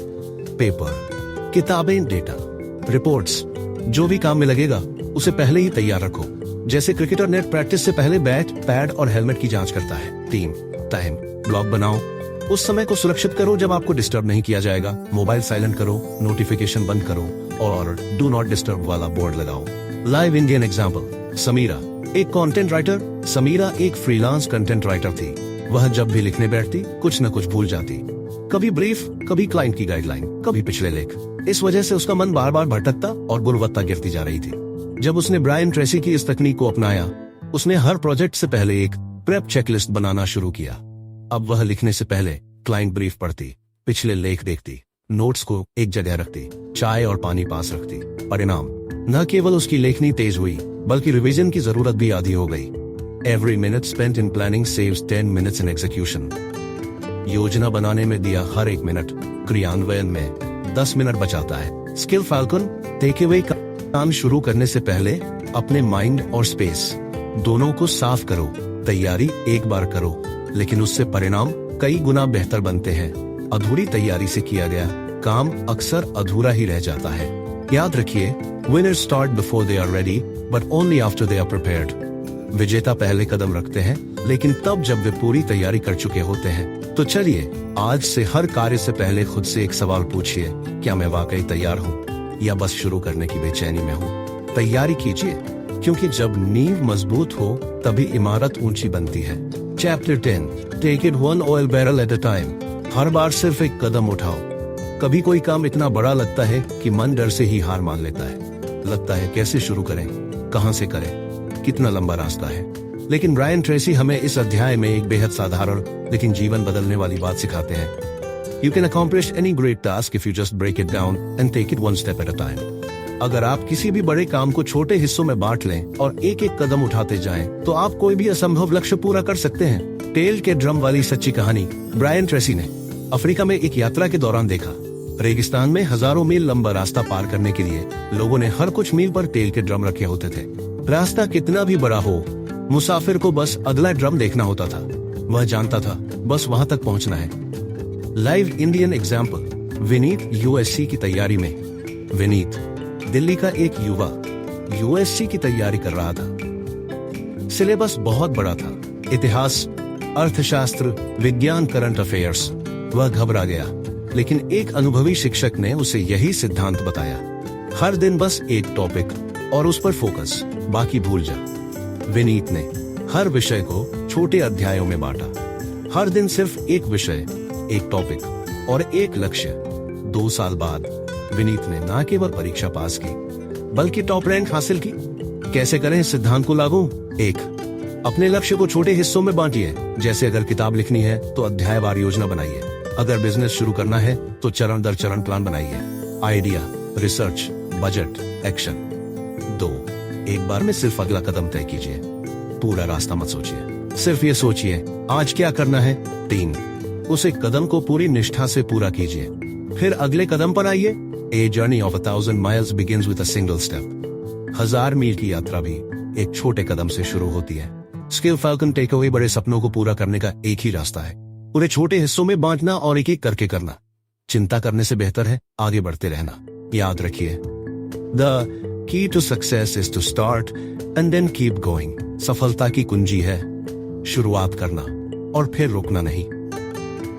पेपर, किताबें, डेटा, रिपोर्ट्स। जो भी काम में लगेगा उसे पहले ही तैयार रखो, जैसे क्रिकेटर नेट प्रैक्टिस से पहले बैट, पैड और हेलमेट की जांच करता है। 3, टाइम ब्लॉक बनाओ। उस समय को सुरक्षित करो जब आपको डिस्टर्ब नहीं किया जाएगा। मोबाइल साइलेंट करो, नोटिफिकेशन बंद करो और डू नॉट डिस्टर्ब वाला बोर्ड लगाओ। लाइव इंडियन एग्जाम्पल: समीरा एक कंटेंट राइटर। समीरा एक फ्रीलांस कंटेंट राइटर थी। वह जब भी लिखने बैठती कुछ न कुछ भूल जाती, कभी ब्रीफ, कभी क्लाइंट की गाइडलाइन, कभी पिछले लेख। इस वजह से उसका मन बार बार भटकता और गुणवत्ता गिरती जा रही थी। जब उसने ब्रायन ट्रेसी की इस तकनीक को अपनाया, उसने हर प्रोजेक्ट से पहले एक प्रेप चेकलिस्ट बनाना शुरू किया। अब वह लिखने से पहले क्लाइंट ब्रीफ पढ़ती, पिछले लेख देखती, नोट्स को एक जगह रखती, चाय और पानी पास रखती। परिणाम, न केवल उसकी लेखनी तेज हुई, बल्कि रिवीजन की जरूरत भी आधी हो गई। Every minute spent in planning saves 10 minutes in execution. योजना बनाने में दिया हर 1 मिनट क्रियान्वयन में 10 मिनट बचाता है। स्किल फाल्कन टेक अवे काम शुरू करने से पहले अपने माइंड और स्पेस दोनों को साफ करो। तैयारी एक बार करो, लेकिन उससे परिणाम कई गुना बेहतर बनते हैं। अधूरी तैयारी से किया गया काम अक्सर अधूरा ही रह जाता है। याद रखिए, winners start before they are ready, but only after they are prepared. विजेता पहले कदम रखते हैं, लेकिन तब जब वे पूरी तैयारी कर चुके होते हैं। तो चलिए, आज से हर कार्य से पहले खुद से एक सवाल पूछिए, क्या मैं वाकई तैयार हूँ या बस शुरू करने की बेचैनी में हूँ। तैयारी कीजिए, क्योंकि जब नींव मजबूत हो तभी इमारत ऊंची बनती है। Chapter 10, take it one oil barrel at a time. हर बार सिर्फ एक कदम उठाओ। कभी कोई काम इतना बड़ा लगता है कि मन डर से ही हार मान लेता है। लगता है कैसे शुरू करें, कहां से करें, कितना लंबा रास्ता है। लेकिन ब्रायन ट्रेसी हमें इस अध्याय में एक बेहद साधारण लेकिन जीवन बदलने वाली बात सिखाते हैं। You can accomplish any great task if you just break it down and take it one step at a time. अगर आप किसी भी बड़े काम को छोटे हिस्सों में बांट लें और एक एक कदम उठाते जाएं, तो आप कोई भी असंभव लक्ष्य पूरा कर सकते हैं। तेल के ड्रम वाली सच्ची कहानी ब्रायन ट्रेसी ने अफ्रीका में एक यात्रा के दौरान देखा। रेगिस्तान में हजारों मील लंबा रास्ता पार करने के लिए लोगों ने हर कुछ मील पर तेल के ड्रम रखे होते थे। रास्ता कितना भी बड़ा हो, मुसाफिर को बस अगला ड्रम देखना होता था। वह जानता था बस वहां तक पहुंचना है। Live Indian example, Vineet USC की तैयारी में। विनीत दिल्ली का एक युवा यूएससी की तैयारी कर रहा था। सिलेबस बहुत बड़ा था, इतिहास, अर्थशास्त्र, विज्ञान, करंट अफेयर्स। वह घबरा गया, लेकिन एक अनुभवी शिक्षक ने उसे यही सिद्धांत बताया, हर दिन बस एक टॉपिक और उस पर फोकस, बाकी भूल जा। विनीत ने हर विषय को छोटे अध्यायों में बांटा। हर दिन सिर्फ एक विषय, एक टॉपिक और एक लक्ष्य। 2 साल बाद विनीत ने न केवल परीक्षा पास की, बल्कि टॉप रैंक हासिल की। कैसे करें इस सिद्धांत को लागू? 1, अपने लक्ष्य को छोटे हिस्सों में बांटिए। जैसे अगर किताब लिखनी है तो अध्यायवार योजना बनाइए। अगर बिजनेस शुरू करना है तो चरण दर चरण प्लान बनाइए। Idea, research, budget, action. 2, एक बार में सिर्फ अगला कदम तय कीजिए। पूरा रास्ता मत सोचिए, सिर्फ ये सोचिए आज क्या करना है। 3, उस एक कदम को पूरी निष्ठा से पूरा कीजिए। फिर अगले कदम पर आइए। A journey of 1,000 miles begins with a single step. 1000 मील की यात्रा भी एक छोटे कदम से शुरू होती है। स्किल फाल्कन टेक अवे, बड़े सपनों को पूरा करने का एक ही रास्ता है, उन्हें छोटे हिस्सों में बांटना और एक एक करके करना। चिंता करने से बेहतर है आगे बढ़ते रहना। याद रखिए, The key to success is to start and then keep going. सफलता की कुंजी है शुरुआत करना और फिर रुकना नहीं।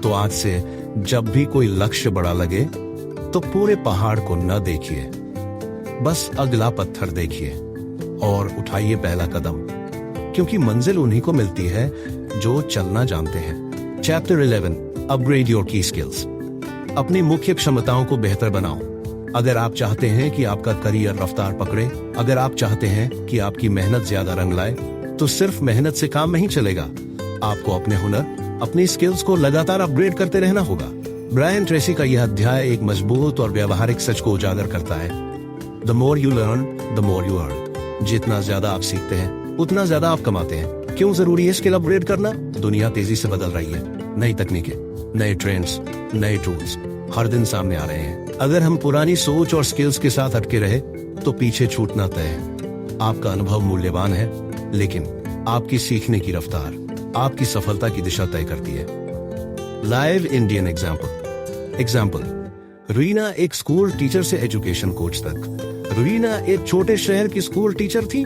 तो आज से जब भी कोई लक्ष्य बड़ा लगे तो पूरे पहाड़ को न देखिए, बस अगला पत्थर देखिए और उठाइए पहला कदम, क्योंकि मंजिल उन्हीं को मिलती है जो चलना जानते हैं। चैप्टर 11, अपग्रेड योर की स्किल्स। अपनी मुख्य क्षमताओं को बेहतर बनाओ। अगर आप चाहते हैं कि आपका करियर रफ्तार पकड़े, अगर आप चाहते हैं कि आपकी मेहनत ज्यादा रंग लाए, तो सिर्फ मेहनत से काम नहीं चलेगा। आपको अपने हुनर, अपनी स्किल्स को लगातार अपग्रेड करते रहना होगा। ब्रायन ट्रेसी का यह अध्याय एक मजबूत और व्यवहारिक सच को उजागर करता है। The more you learn, the more you earn. जितना ज्यादा आप सीखते हैं, उतना ज्यादा आप कमाते हैं। क्यों जरूरी है स्किल अपग्रेड करना? दुनिया तेजी से बदल रही है। नई तकनीकें, नए ट्रेंड्स, नए टूल्स हर दिन सामने आ रहे हैं। अगर हम पुरानी सोच और स्किल्स के साथ अटके रहे तो पीछे छूटना तय है। आपका अनुभव मूल्यवान है, लेकिन आपकी सीखने की रफ्तार आपकी सफलता की दिशा तय करती है। लाइव इंडियन एग्जाम्पल, रीना एक स्कूल टीचर से एजुकेशन कोच तक। रीना एक छोटे शहर की स्कूल टीचर थी।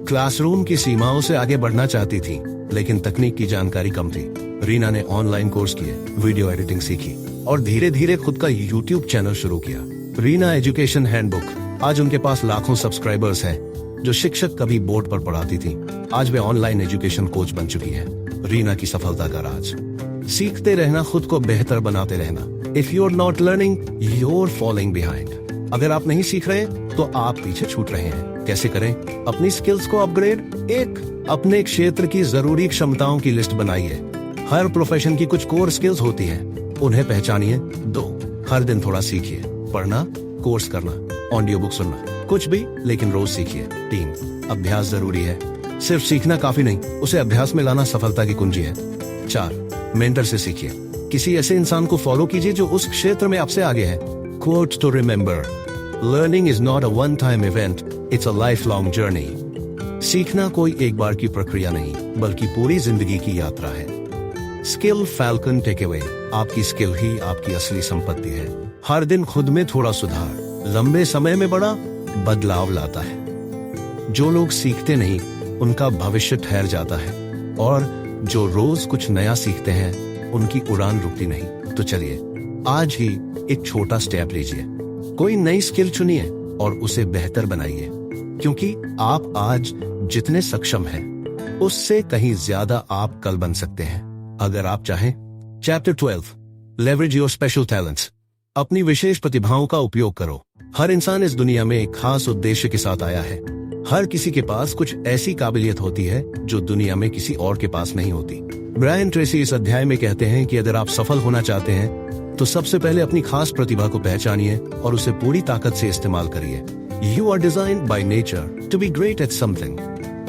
क्लासरूम की सीमाओं से आगे बढ़ना चाहती थी, लेकिन तकनीक की जानकारी कम थी। रीना ने ऑनलाइन कोर्स किए, वीडियो एडिटिंग सीखी और धीरे धीरे खुद का यूट्यूब चैनल शुरू किया। Reena education handbook. आज उनके पास लाखों सब्सक्राइबर्स हैं। जो शिक्षक कभी बोर्ड पर पढ़ाती थी, आज वे ऑनलाइन एजुकेशन कोच बन चुकी है। रीना की सफलता का राज, सीखते रहना, खुद को बेहतर बनाते रहना। If you are not learning, you are following behind. अगर आप नहीं सीख रहे तो आप पीछे छूट रहे हैं। कैसे करें अपनी स्किल्स को अपग्रेड? 1. अपने क्षेत्र की जरूरी क्षमताओं की लिस्ट बनाइए। हर प्रोफेशन की कुछ कोर स्किल्स होती हैं, उन्हें पहचानिए। 2. हर दिन थोड़ा सीखिए, पढ़ना, कोर्स करना, ऑडियो बुक सुनना, कुछ भी, लेकिन रोज सीखिए। 3. अभ्यास जरूरी है, सिर्फ सीखना काफी नहीं, उसे अभ्यास में लाना सफलता की कुंजी है। 4. मेंटर से सीखिए, किसी ऐसे इंसान को फॉलो कीजिए जो उस क्षेत्र में आपसे आगे है। Quote to remember: Learning is not a one-time event, it's a lifelong journey. सीखना कोई एक बार की प्रक्रिया नहीं, बल्कि पूरी जिंदगी की यात्रा है। स्किल फैल्कन टेकअवे: आपकी स्किल ही आपकी असली संपत्ति है। हर दिन खुद में थोड़ा सुधार लंबे समय में बड़ा बदलाव लाता है। जो लोग सीखते नहीं, उनका भविष्य ठहर जाता है, और जो रोज कुछ नया सीखते हैं, उनकी उड़ान रुकती नहीं। तो चलिए आज ही एक छोटा स्टेप लीजिए, कोई नई स्किल चुनिए और उसे बेहतर बनाइए, क्योंकि आप आज जितने सक्षम हैं, उससे कहीं ज्यादा आप कल बन सकते हैं, अगर आप चाहें। Chapter 12: leverage your special talents. अपनी विशेष प्रतिभाओं का उपयोग करो। हर इंसान इस दुनिया में एक खास उद्देश्य के साथ आया है। हर किसी के पास कुछ ऐसी काबिलियत होती है जो दुनिया में किसी और के पास नहीं होती। ब्रायन ट्रेसी इस अध्याय में कहते हैं कि अगर आप सफल होना चाहते हैं तो सबसे पहले अपनी खास प्रतिभा को पहचानिए और उसे पूरी ताकत से इस्तेमाल करिए। You are designed by nature to be great at something.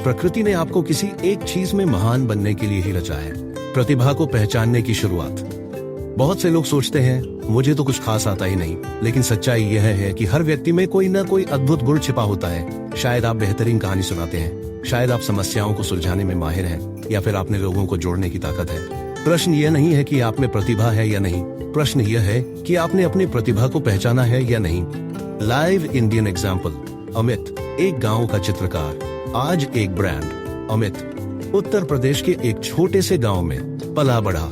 प्रकृति ने आपको किसी एक चीज में महान बनने के लिए ही रचा है। प्रतिभा को पहचानने की शुरुआत। बहुत से लोग सोचते हैं मुझे तो कुछ खास आता ही नहीं, लेकिन सच्चाई यह है कि हर व्यक्ति में कोई न कोई अद्भुत गुण छिपा होता है। शायद आप बेहतरीन कहानी सुनाते हैं, शायद आप समस्याओं को सुलझाने में माहिर हैं, या फिर आपने लोगों को जोड़ने की ताकत है। प्रश्न यह नहीं है कि आप में प्रतिभा है या नहीं, प्रश्न यह है कि आपने अपनी प्रतिभा को पहचाना है या नहीं। लाइव इंडियन एग्जाम्पल: अमित, एक गांव का चित्रकार, आज एक ब्रांड। अमित उत्तर प्रदेश के एक छोटे से गांव में पला बढ़ा।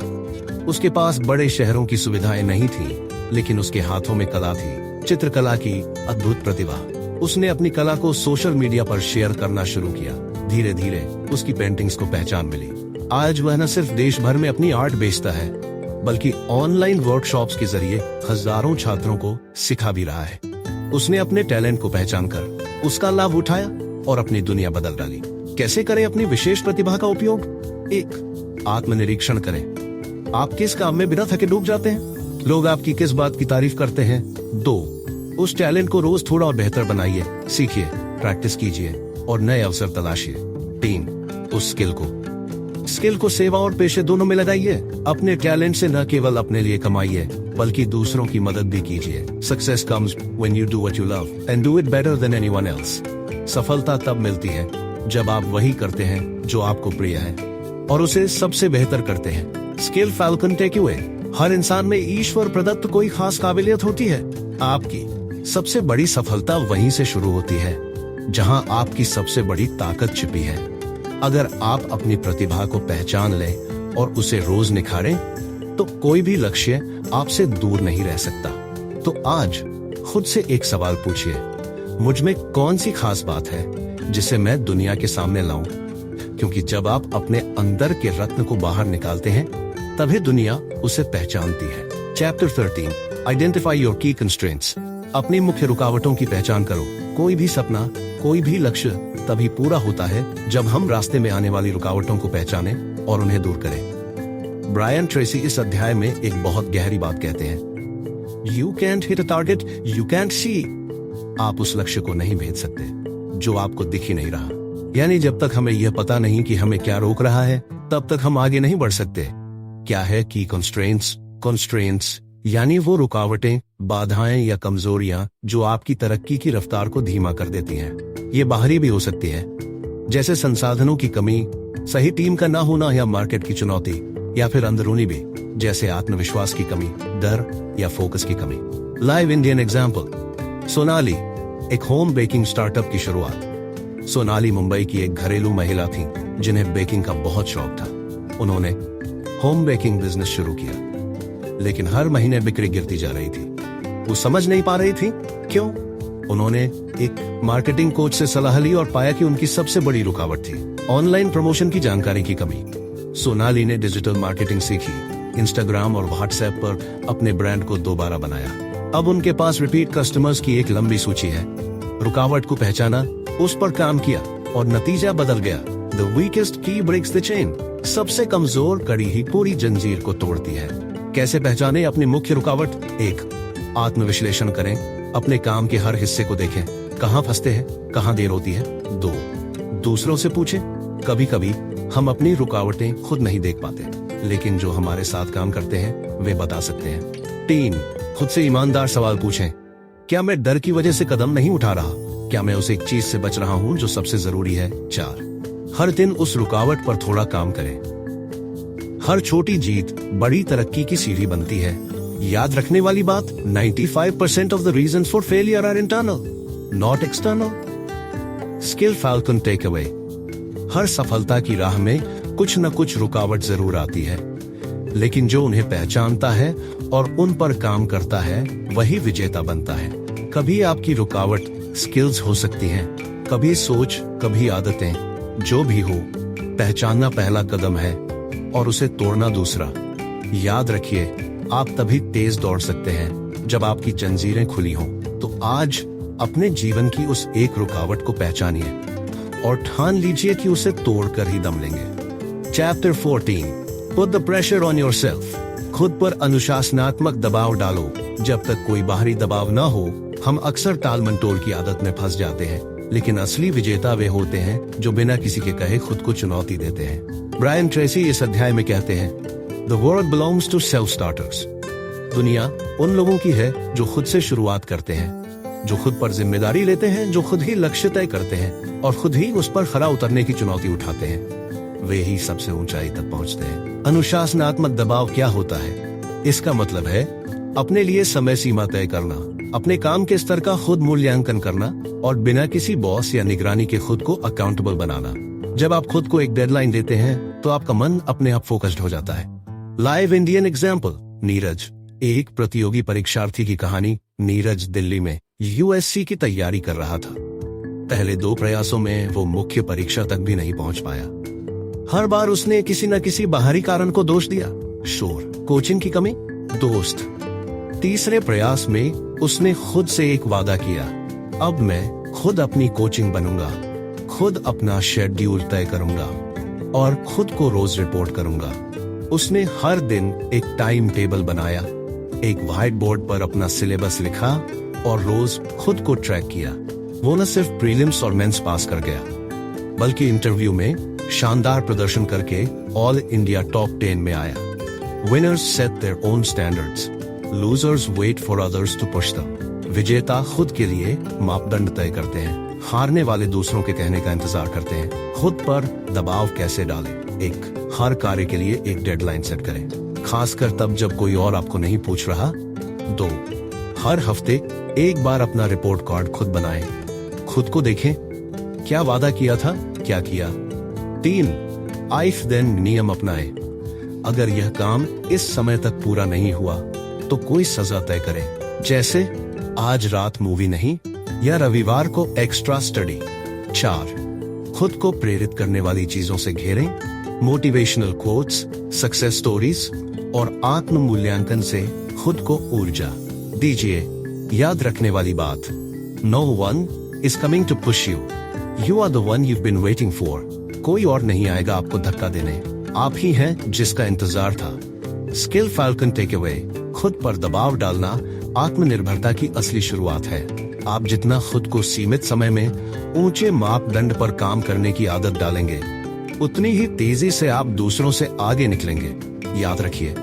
उसके पास बड़े शहरों की सुविधाएं नहीं थी, लेकिन उसके हाथों में कला थी, चित्रकला की अद्भुत प्रतिभा। उसने अपनी कला को सोशल मीडिया पर शेयर करना शुरू किया। धीरे धीरे उसकी पेंटिंग्स को पहचान मिली। आज वह न सिर्फ देश भर में अपनी आर्ट बेचता है, बल्कि ऑनलाइन वर्कशॉप्स के जरिए हजारों छात्रों को सिखा भी रहा है। उसने अपने टैलेंट को पहचान कर उसका लाभ उठाया और अपनी दुनिया बदल डाली। कैसे करें अपनी विशेष प्रतिभा का उपयोग? 1. आत्मनिरीक्षण करें। आप किस काम में बिना थके डूब जाते हैं? लोग आपकी किस बात की तारीफ करते हैं? 2. उस टैलेंट को रोज थोड़ा और बेहतर बनाइए, सीखिए, प्रैक्टिस कीजिए और नए अवसर तलाशिए। 3. उस स्किल को सेवा और पेशे दोनों में लगाइए। अपने टैलेंट से न केवल अपने लिए कमाइए, बल्कि दूसरों की मदद भी कीजिए। Success comes when you do what you love and do it better than anyone else. सफलता तब मिलती है जब आप वही करते हैं जो आपको प्रिय है और उसे सबसे बेहतर करते हैं। स्किल फैल्कन टेकअवे: हर इंसान में ईश्वर प्रदत्त कोई खास काबिलियत होती है। आपकी सबसे बड़ी सफलता वहीं से शुरू होती है जहां आपकी सबसे बड़ी ताकत छिपी है। अगर आप अपनी प्रतिभा को पहचान लें और उसे रोज निखारें, तो कोई भी लक्ष्य आपसे दूर नहीं रह सकता। तो आज खुद से एक सवाल पूछिए, मुझ में कौन सी खास बात है जिसे मैं दुनिया के सामने लाऊं? क्योंकि जब आप अपने अंदर के रत्न को बाहर निकालते हैं, तभी दुनिया उसे पहचानती है। चैप्टर 13: आइडेंटिफाई योर की कंस्ट्रेंट्स। अपनी मुख्य रुकावटों की पहचान करो। कोई भी सपना, कोई भी लक्ष्य तभी पूरा होता है जब हम रास्ते में आने वाली रुकावटों को पहचानें और उन्हें दूर करें। ब्रायन ट्रेसी इस अध्याय में एक बहुत गहरी बात कहते हैं: you can't hit a target you can't सी। आप उस लक्ष्य को नहीं भेज सकते जो आपको दिख ही नहीं रहा। यानी जब तक हमें यह पता नहीं कि हमें क्या रोक रहा है, तब तक हम आगे नहीं बढ़ सकते। क्या है की कंस्ट्रेंट्स? कंस्ट्रेंट्स यानी वो रुकावटें, बाधाएं या कमजोरियां जो आपकी तरक्की की रफ्तार को धीमा कर देती हैं। ये बाहरी भी हो सकती है, जैसे संसाधनों की कमी, सही टीम का ना होना या मार्केट की चुनौती, या फिर अंदरूनी भी, जैसे आत्मविश्वास की कमी, डर या फोकस की कमी। लाइव इंडियन एग्जाम्पल: सोनाली, एक होम बेकिंग स्टार्टअप की शुरुआत। सोनाली मुंबई की एक घरेलू महिला थी जिन्हें बेकिंग का बहुत शौक था। उन्होंने होम बेकिंग बिजनेस शुरू किया, लेकिन हर महीने बिक्री गिरती जा रही थी। वो समझ नहीं पा रही थी क्यों। उन्होंने एक मार्केटिंग कोच से सलाह ली और पाया कि उनकी सबसे बड़ी रुकावट थी ऑनलाइन प्रमोशन की जानकारी की कमी। सोनाली ने डिजिटल मार्केटिंग सीखी, इंस्टाग्राम और व्हाट्सएप पर अपने ब्रांड को दोबारा बनाया। अब उनके पास रिपीट कस्टमर्स की एक लंबी सूची है। रुकावट को पहचाना, उस पर काम किया और नतीजा बदल गया। द वीकेस्ट की ब्रेक्स द चेन। सबसे कमजोर कड़ी ही पूरी जंजीर को तोड़ती है। कैसे पहचाने अपनी मुख्य रुकावट? 1. आत्मविश्लेषण करें, अपने काम के हर हिस्से को देखें, कहाँ फंसते हैं, कहाँ देर होती है। 2. दूसरों से पूछें, कभी कभी हम अपनी रुकावटें खुद नहीं देख पाते, लेकिन जो हमारे साथ काम करते हैं वे बता सकते हैं। 3. खुद से ईमानदार सवाल पूछें, क्या मैं डर की वजह से कदम नहीं उठा रहा? क्या मैं उस एक चीज से बच रहा हूं जो सबसे जरूरी है? 4. हर दिन उस रुकावट पर थोड़ा काम करें। हर छोटी जीत बड़ी तरक्की की सीढ़ी बनती है। याद रखने वाली बात, 95% of the reasons for failure are internal, not external. Skill falcon take away. हर सफलता की राह में कुछ न कुछ रुकावट जरूर आती है, लेकिन जो उन्हें पहचानता है और उन पर काम करता है वही विजेता बनता है। कभी आपकी रुकावट स्किल्स हो सकती हैं, कभी सोच, कभी आदतें। जो भी हो, पहचानना पहला कदम है और उसे तोड़ना दूसरा। याद रखिए, आप तभी तेज दौड़ सकते हैं जब आपकी जंजीरें खुली हों। तो आज अपने जीवन की उस एक रुकावट को पहचानिए और ठान लीजिए कि उसे तोड़कर ही दम लेंगे। Chapter 14, put the pressure on yourself. खुद पर अनुशासनात्मक दबाव डालो। जब तक कोई बाहरी दबाव ना हो, हम अक्सर टाल मटोल की आदत में फंस जाते हैं, लेकिन असली विजेता वे होते हैं जो बिना किसी के कहे खुद को चुनौती देते हैं। ब्रायन ट्रेसी इस अध्याय में कहते हैं, the world belongs to self starters. दुनिया उन लोगों की है जो खुद से शुरुआत करते हैं, जो खुद पर जिम्मेदारी लेते हैं, जो खुद ही लक्ष्य तय करते हैं और खुद ही उस पर खरा उतरने की चुनौती उठाते हैं। वे ही सबसे ऊंचाई तक पहुंचते हैं। अनुशासनात्मक दबाव क्या होता है? इसका मतलब है अपने लिए समय सीमा तय करना, अपने काम के स्तर का खुद मूल्यांकन करना और बिना किसी बॉस या निगरानी के खुद को अकाउंटेबल बनाना। जब आप खुद को एक डेडलाइन देते हैं तो आपका मन अपने आप फोकस्ड हो जाता है। Live Indian example, Neeraj. एक प्रतियोगी परीक्षार्थी की कहानी। नीरज दिल्ली में यूएससी की तैयारी कर रहा था। पहले 2 प्रयासों में वो मुख्य परीक्षा तक भी नहीं पहुंच पाया। हर बार उसने किसी न किसी बाहरी कारण को दोष दिया। शोर, कोचिंग की कमी, दोस्त। तीसरे प्रयास में उसने खुद से एक वादा किया, अब मैं खुद अपनी कोचिंग बनूंगा, खुद अपना शेड्यूल तय करूंगा और खुद को रोज रिपोर्ट करूंगा। उसने हर दिन एक टाइम टेबल बनाया, एक व्हाइट बोर्ड पर अपना सिलेबस लिखा और रोज खुद को ट्रैक किया। वो न सिर्फ प्रीलिम्स और मेंस पास कर गया, बल्कि इंटरव्यू में शानदार प्रदर्शन करके ऑल इंडिया टॉप 10 में आया। Winners set their own standards, losers wait for others to push them. विजेता खुद के लिए मापदंड तय करते हैं, हारने वाले दूसरों के कहने का इंतजार करते हैं। खुद पर दबाव कैसे डालें? 1. हर कार्य के लिए एक डेडलाइन सेट करें, खासकर तब जब कोई और आपको नहीं पूछ रहा। 2. हर हफ्ते एक बार अपना रिपोर्ट कार्ड खुद बनाएं, खुद को देखें, क्या वादा किया था, क्या किया। 3. इफ देन नियम अपनाएं, अगर यह काम इस समय तक पूरा नहीं हुआ तो कोई सजा तय करें, जैसे आज रात मूवी नहीं या रविवार को एक्स्ट्रा स्टडी। 4. खुद को प्रेरित करने वाली चीजों से घेरें, मोटिवेशनल कोट्स, सक्सेस स्टोरीज और आत्म मूल्यांकन से खुद को ऊर्जा दीजिए। याद रखने वाली बात, no one is coming to push you, you are the one you've been waiting for। कोई और नहीं आएगा आपको धक्का देने, आप ही हैं जिसका इंतजार था। स्किल फैल्कन टेक अवे, खुद पर दबाव डालना आत्मनिर्भरता की असली शुरुआत है। आप जितना खुद को सीमित समय में ऊंचे मापदंड पर काम करने की आदत डालेंगे, उतनी ही तेजी से आप दूसरों से आगे निकलेंगे। याद रखिए,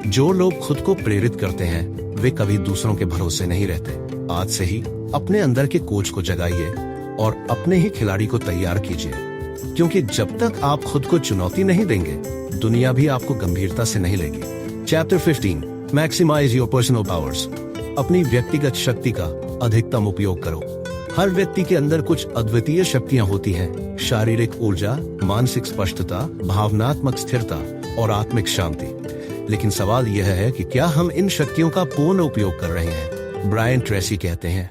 जो लोग खुद को प्रेरित करते हैं वे कभी दूसरों के भरोसे नहीं रहते। आज से ही अपने अंदर के कोच को जगाइए और अपने ही खिलाड़ी को तैयार कीजिए, क्योंकि जब तक आप खुद को चुनौती नहीं देंगे, दुनिया भी आपको गंभीरता से नहीं लेगी। Chapter 15, maximise your personal powers. अपनी व्यक्तिगत शक्ति का अधिकतम उपयोग करो। हर व्यक्ति के अंदर कुछ अद्वितीय शक्तियां होती हैं, शारीरिक ऊर्जा, मानसिक स्पष्टता, भावनात्मक स्थिरता और आत्मिक शांति। लेकिन सवाल यह है कि क्या हम इन शक्तियों का पूर्ण उपयोग कर रहे हैं? ब्रायन ट्रेसी कहते हैं,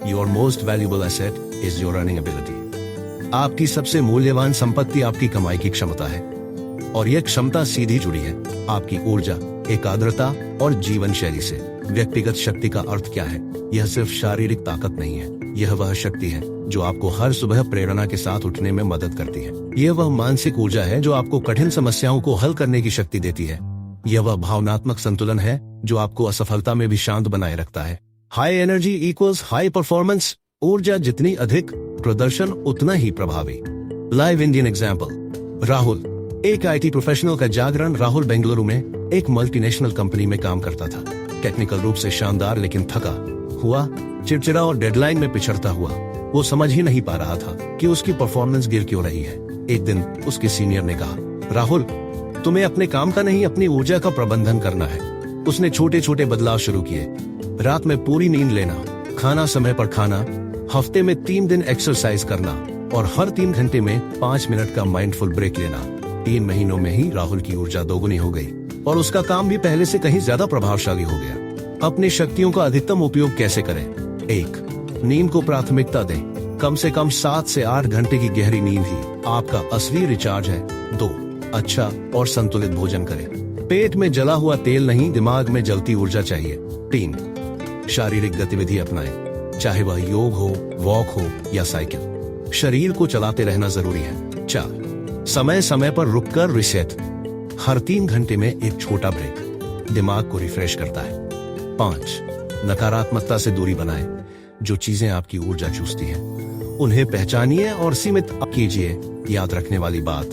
your most valuable asset is your earning ability. आपकी सबसे मूल्यवान संपत्ति आपकी कमाई की क्षमता है, और यह क्षमता सीधी जुड़ी है आपकी ऊर्जा, एकाग्रता और जीवन शैली से। व्यक्तिगत शक्ति का अर्थ क्या है? यह सिर्फ शारीरिक ताकत नहीं है, यह वह शक्ति है जो आपको हर सुबह प्रेरणा के साथ उठने में मदद करती है। यह वह मानसिक ऊर्जा है जो आपको कठिन समस्याओं को हल करने की शक्ति देती है। यह वह भावनात्मक संतुलन है जो आपको असफलता में भी शांत बनाए रखता है। High energy equals high performance. ऊर्जा जितनी अधिक, प्रदर्शन उतना ही प्रभावी। Live Indian example. राहुल, एक IT प्रोफेशनल का जागरण। राहुल बेंगलुरु में एक मल्टीनेशनल कंपनी में काम करता था। टेक्निकल रूप से शानदार, लेकिन थका हुआ, चिड़चिड़ा और डेडलाइन में पिछड़ता हुआ। वो समझ ही नहीं पा रहा था कि उसकी परफॉर्मेंस गिर क्यों रही है। एक दिन उसके सीनियर ने कहा, राहुल, तुम्हें अपने काम का नहीं, अपनी ऊर्जा का प्रबंधन करना है। उसने छोटे छोटे बदलाव शुरू किए। रात में पूरी नींद लेना, खाना समय पर खाना, हफ्ते में 3 दिन एक्सरसाइज करना और हर 3 घंटे में 5 मिनट का माइंडफुल ब्रेक लेना। 3 महीनों में ही राहुल की ऊर्जा दोगुनी हो गई और उसका काम भी पहले से कहीं ज्यादा प्रभावशाली हो गया। अपनी शक्तियों का अधिकतम उपयोग कैसे करें? 1. नींद को प्राथमिकता दें। कम से कम 7 से 8 घंटे की गहरी नींद ही आपका असली रिचार्ज है। 2. अच्छा और संतुलित भोजन करें। पेट में जला हुआ तेल नहीं, दिमाग में जलती ऊर्जा चाहिए। 3. शारीरिक गतिविधि अपनाएं, चाहे वह योग हो, वॉक हो या साइकिल। शरीर को चलाते रहना जरूरी है। 4. समय समय पर रुककर रिसेट। हर 3 घंटे में एक छोटा ब्रेक दिमाग को रिफ्रेश करता है। 5. नकारात्मकता से दूरी बनाएं। जो चीजें आपकी ऊर्जा चूसती हैं, उन्हें पहचानिए और सीमित कीजिए। याद रखने वाली बात,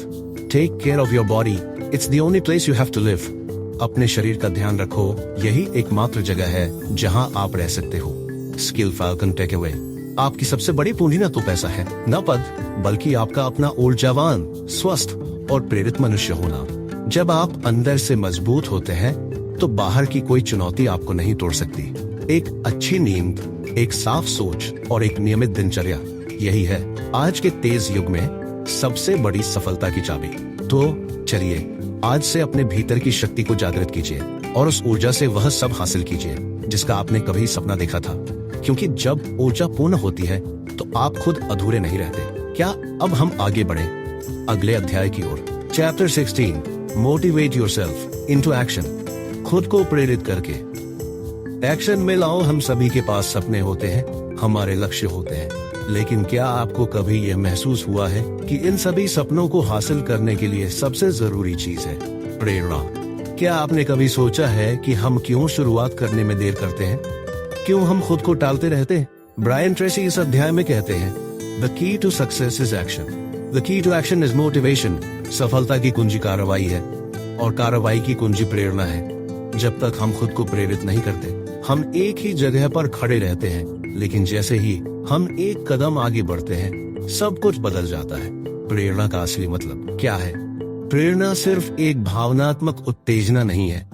take care of your body, it's the only place you have to live. अपने शरीर का ध्यान रखो, यही एकमात्र जगह है जहां आप रह सकते हो। Skill falcon take away. आपकी सबसे बड़ी पूंजी न तो पैसा है, न पद, बल्कि आपका अपना ऊर्जावान, स्वस्थ और प्रेरित मनुष्य होना। जब आप अंदर से मजबूत होते हैं तो बाहर की कोई चुनौती आपको नहीं तोड़ सकती। एक अच्छी नींद, एक साफ सोच और एक नियमित दिनचर्या, यही है आज के तेज युग में सबसे बड़ी सफलता की चाबी। तो चलिए आज से अपने भीतर की शक्ति को जागृत कीजिए और उस ऊर्जा से वह सब हासिल कीजिए जिसका आपने कभी सपना देखा था। क्योंकि जब ऊर्जा पूर्ण होती है तो आप खुद अधूरे नहीं रहते। क्या अब हम आगे बढ़े अगले अध्याय की ओर। Chapter 16, motivate yourself into action. खुद को प्रेरित करके एक्शन में लाओ। हम सभी के पास सपने होते हैं, हमारे लक्ष्य होते हैं, लेकिन क्या आपको कभी यह महसूस हुआ है कि इन सभी सपनों को हासिल करने के लिए सबसे जरूरी चीज है प्रेरणा? क्या आपने कभी सोचा है कि हम क्यों शुरुआत करने में देर करते हैं? क्यों हम खुद को टालते रहते हैं? ब्रायन ट्रेसी इस अध्याय में कहते हैं, the key to success is action, the key to action is motivation. सफलता की कुंजी कार्रवाई है और कार्रवाई की कुंजी प्रेरणा है। जब तक हम खुद को प्रेरित नहीं करते, हम एक ही जगह पर खड़े रहते हैं, लेकिन जैसे ही हम एक कदम आगे बढ़ते हैं, सब कुछ बदल जाता है। प्रेरणा का असली मतलब क्या है? प्रेरणा सिर्फ एक भावनात्मक उत्तेजना नहीं है,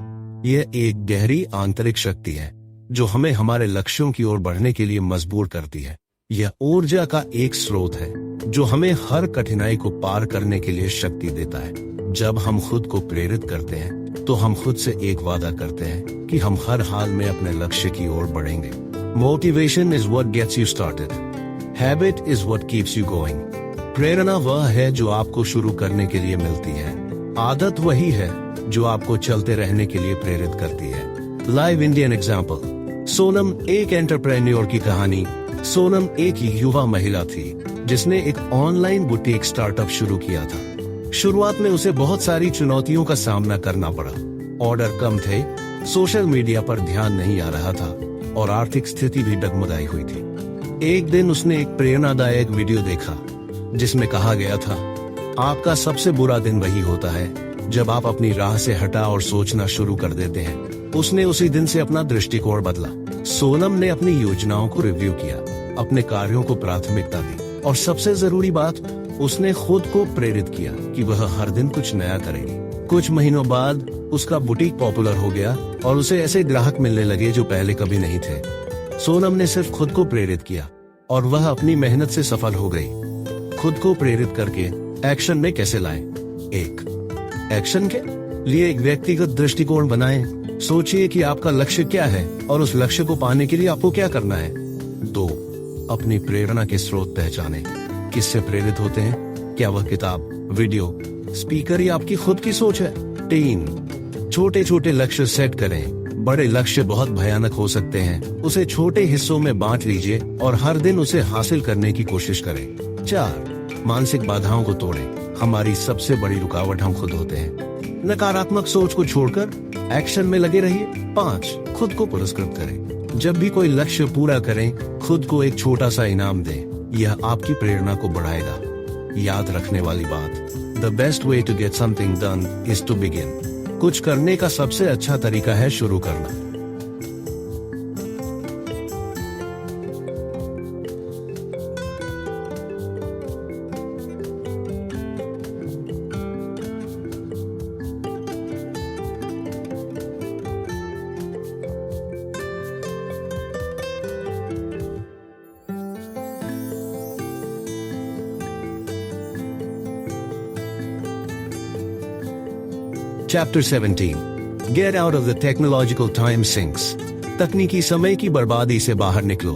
यह एक गहरी आंतरिक शक्ति है जो हमें हमारे लक्ष्यों की ओर बढ़ने के लिए मजबूर करती है। यह ऊर्जा का एक स्रोत है जो हमें हर कठिनाई को पार करने के लिए शक्ति देता है। जब हम खुद को प्रेरित करते हैं तो हम खुद से एक वादा करते हैं कि हम हर हाल में अपने लक्ष्य की ओर बढ़ेंगे। Motivation is what gets you started, habit is what keeps you going. प्रेरणा वह है जो आपको शुरू करने के लिए मिलती है, आदत वही है जो आपको चलते रहने के लिए प्रेरित करती है। Live Indian example. सोनम, एक एंटरप्रेन्योर की कहानी। सोनम एक युवा महिला थी जिसने एक ऑनलाइन बुटीक स्टार्टअप शुरू किया था। शुरुआत में उसे बहुत सारी चुनौतियों का सामना करना पड़ा। ऑर्डर कम थे, सोशल मीडिया पर ध्यान नहीं आ रहा था और आर्थिक स्थिति भी डगमगाई हुई थी। एक दिन उसने एक प्रेरणादायक वीडियो देखा जिसमें कहा गया था, आपका सबसे बुरा दिन वही होता है जब आप अपनी राह से हटा और सोचना शुरू कर देते हैं। उसने उसी दिन से अपना दृष्टिकोण बदला। सोनम ने अपनी योजनाओं को रिव्यू किया, अपने कार्यों को प्राथमिकता दी और सबसे जरूरी बात, उसने खुद को प्रेरित किया कि वह हर दिन कुछ नया करेगी। कुछ महीनों बाद उसका बुटीक पॉपुलर हो गया और उसे ऐसे ग्राहक मिलने लगे जो पहले कभी नहीं थे। सोनम ने सिर्फ खुद को प्रेरित किया और वह अपनी मेहनत से सफल हो गई। खुद को प्रेरित करके एक्शन में कैसे लाएं? 1. एक्शन के लिए एक व्यक्तिगत दृष्टिकोण बनाएं। सोचिए कि आपका लक्ष्य क्या है और उस लक्ष्य को पाने के लिए आपको क्या करना है। 2. अपनी प्रेरणा के स्रोत पहचानें। किससे प्रेरित होते हैं? क्या वह किताब, वीडियो, स्पीकर या आपकी खुद की सोच है? 3. छोटे छोटे लक्ष्य सेट करें, बड़े लक्ष्य बहुत भयानक हो सकते हैं, उसे छोटे हिस्सों में बांट लीजिए और हर दिन उसे हासिल करने की कोशिश करें। 4. मानसिक बाधाओं को तोड़ें। हमारी सबसे बड़ी रुकावट हम खुद होते हैं। नकारात्मक सोच को छोड़कर एक्शन में लगे रहिए। 5. खुद को पुरस्कृत करें। जब भी कोई लक्ष्य पूरा करें, खुद को एक छोटा सा इनाम दें। यह आपकी प्रेरणा को बढ़ाएगा। याद रखने वाली बात, the best way to get something done is to begin. कुछ करने का सबसे अच्छा तरीका है शुरू करना। Chapter 17. Get out of the technological time sinks. तकनीकी समय की बर्बादी से बाहर निकलो।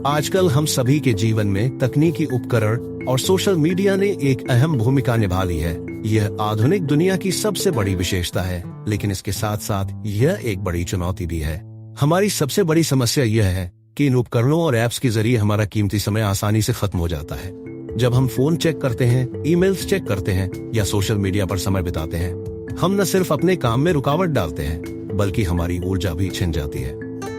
आजकल हम सभी के जीवन में तकनीकी उपकरण और सोशल मीडिया ने एक अहम भूमिका निभा ली है। यह आधुनिक दुनिया की सबसे बड़ी विशेषता है, लेकिन इसके साथ साथ यह एक बड़ी चुनौती भी है। हमारी सबसे बड़ी समस्या यह है कि इन उपकरणों और ऐप्स के जरिए हमारा कीमती समय आसानी से खत्म हो जाता है। जब हम फोन चेक करते हैं, ईमेल्स चेक करते हैं या सोशल मीडिया पर समय बिताते हैं, हम न सिर्फ अपने काम में रुकावट डालते हैं, बल्कि हमारी ऊर्जा भी छिन जाती है।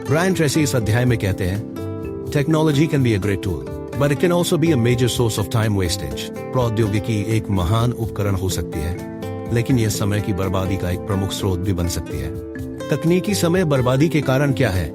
ब्रायन ट्रेसी इस अध्याय में कहते हैं, technology can be a great tool, but it can also be a major source of time wastage. प्रौद्योगिकी एक महान उपकरण हो सकती है, लेकिन यह समय की बर्बादी का एक प्रमुख स्रोत भी बन सकती है। तकनीकी समय बर्बादी के कारण क्या है?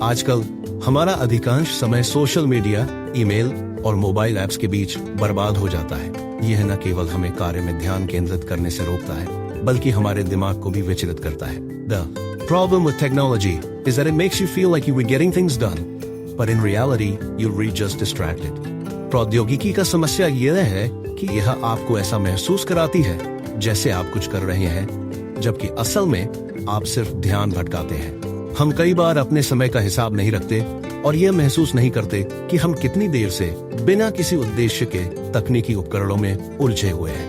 आजकल हमारा अधिकांश समय सोशल मीडिया, ईमेल और मोबाइल ऐप्स के बीच बर्बाद हो जाता है। यह न केवल हमें कार्य में ध्यान केंद्रित करने से रोकता है, बल्कि हमारे दिमाग को भी विचलित करता है। The problem with technology is that it makes you feel like you were getting things done, but in reality you're really just distracted. प्रौद्योगिकी का समस्या यह है कि यह आपको ऐसा महसूस कराती है जैसे आप कुछ कर रहे हैं, जबकि असल में आप सिर्फ ध्यान भटकाते हैं। हम कई बार अपने समय का हिसाब नहीं रखते और यह महसूस नहीं करते कि हम कितनी देर से बिना किसी उद्देश्य के तकनीकी उपकरणों में उलझे हुए हैं।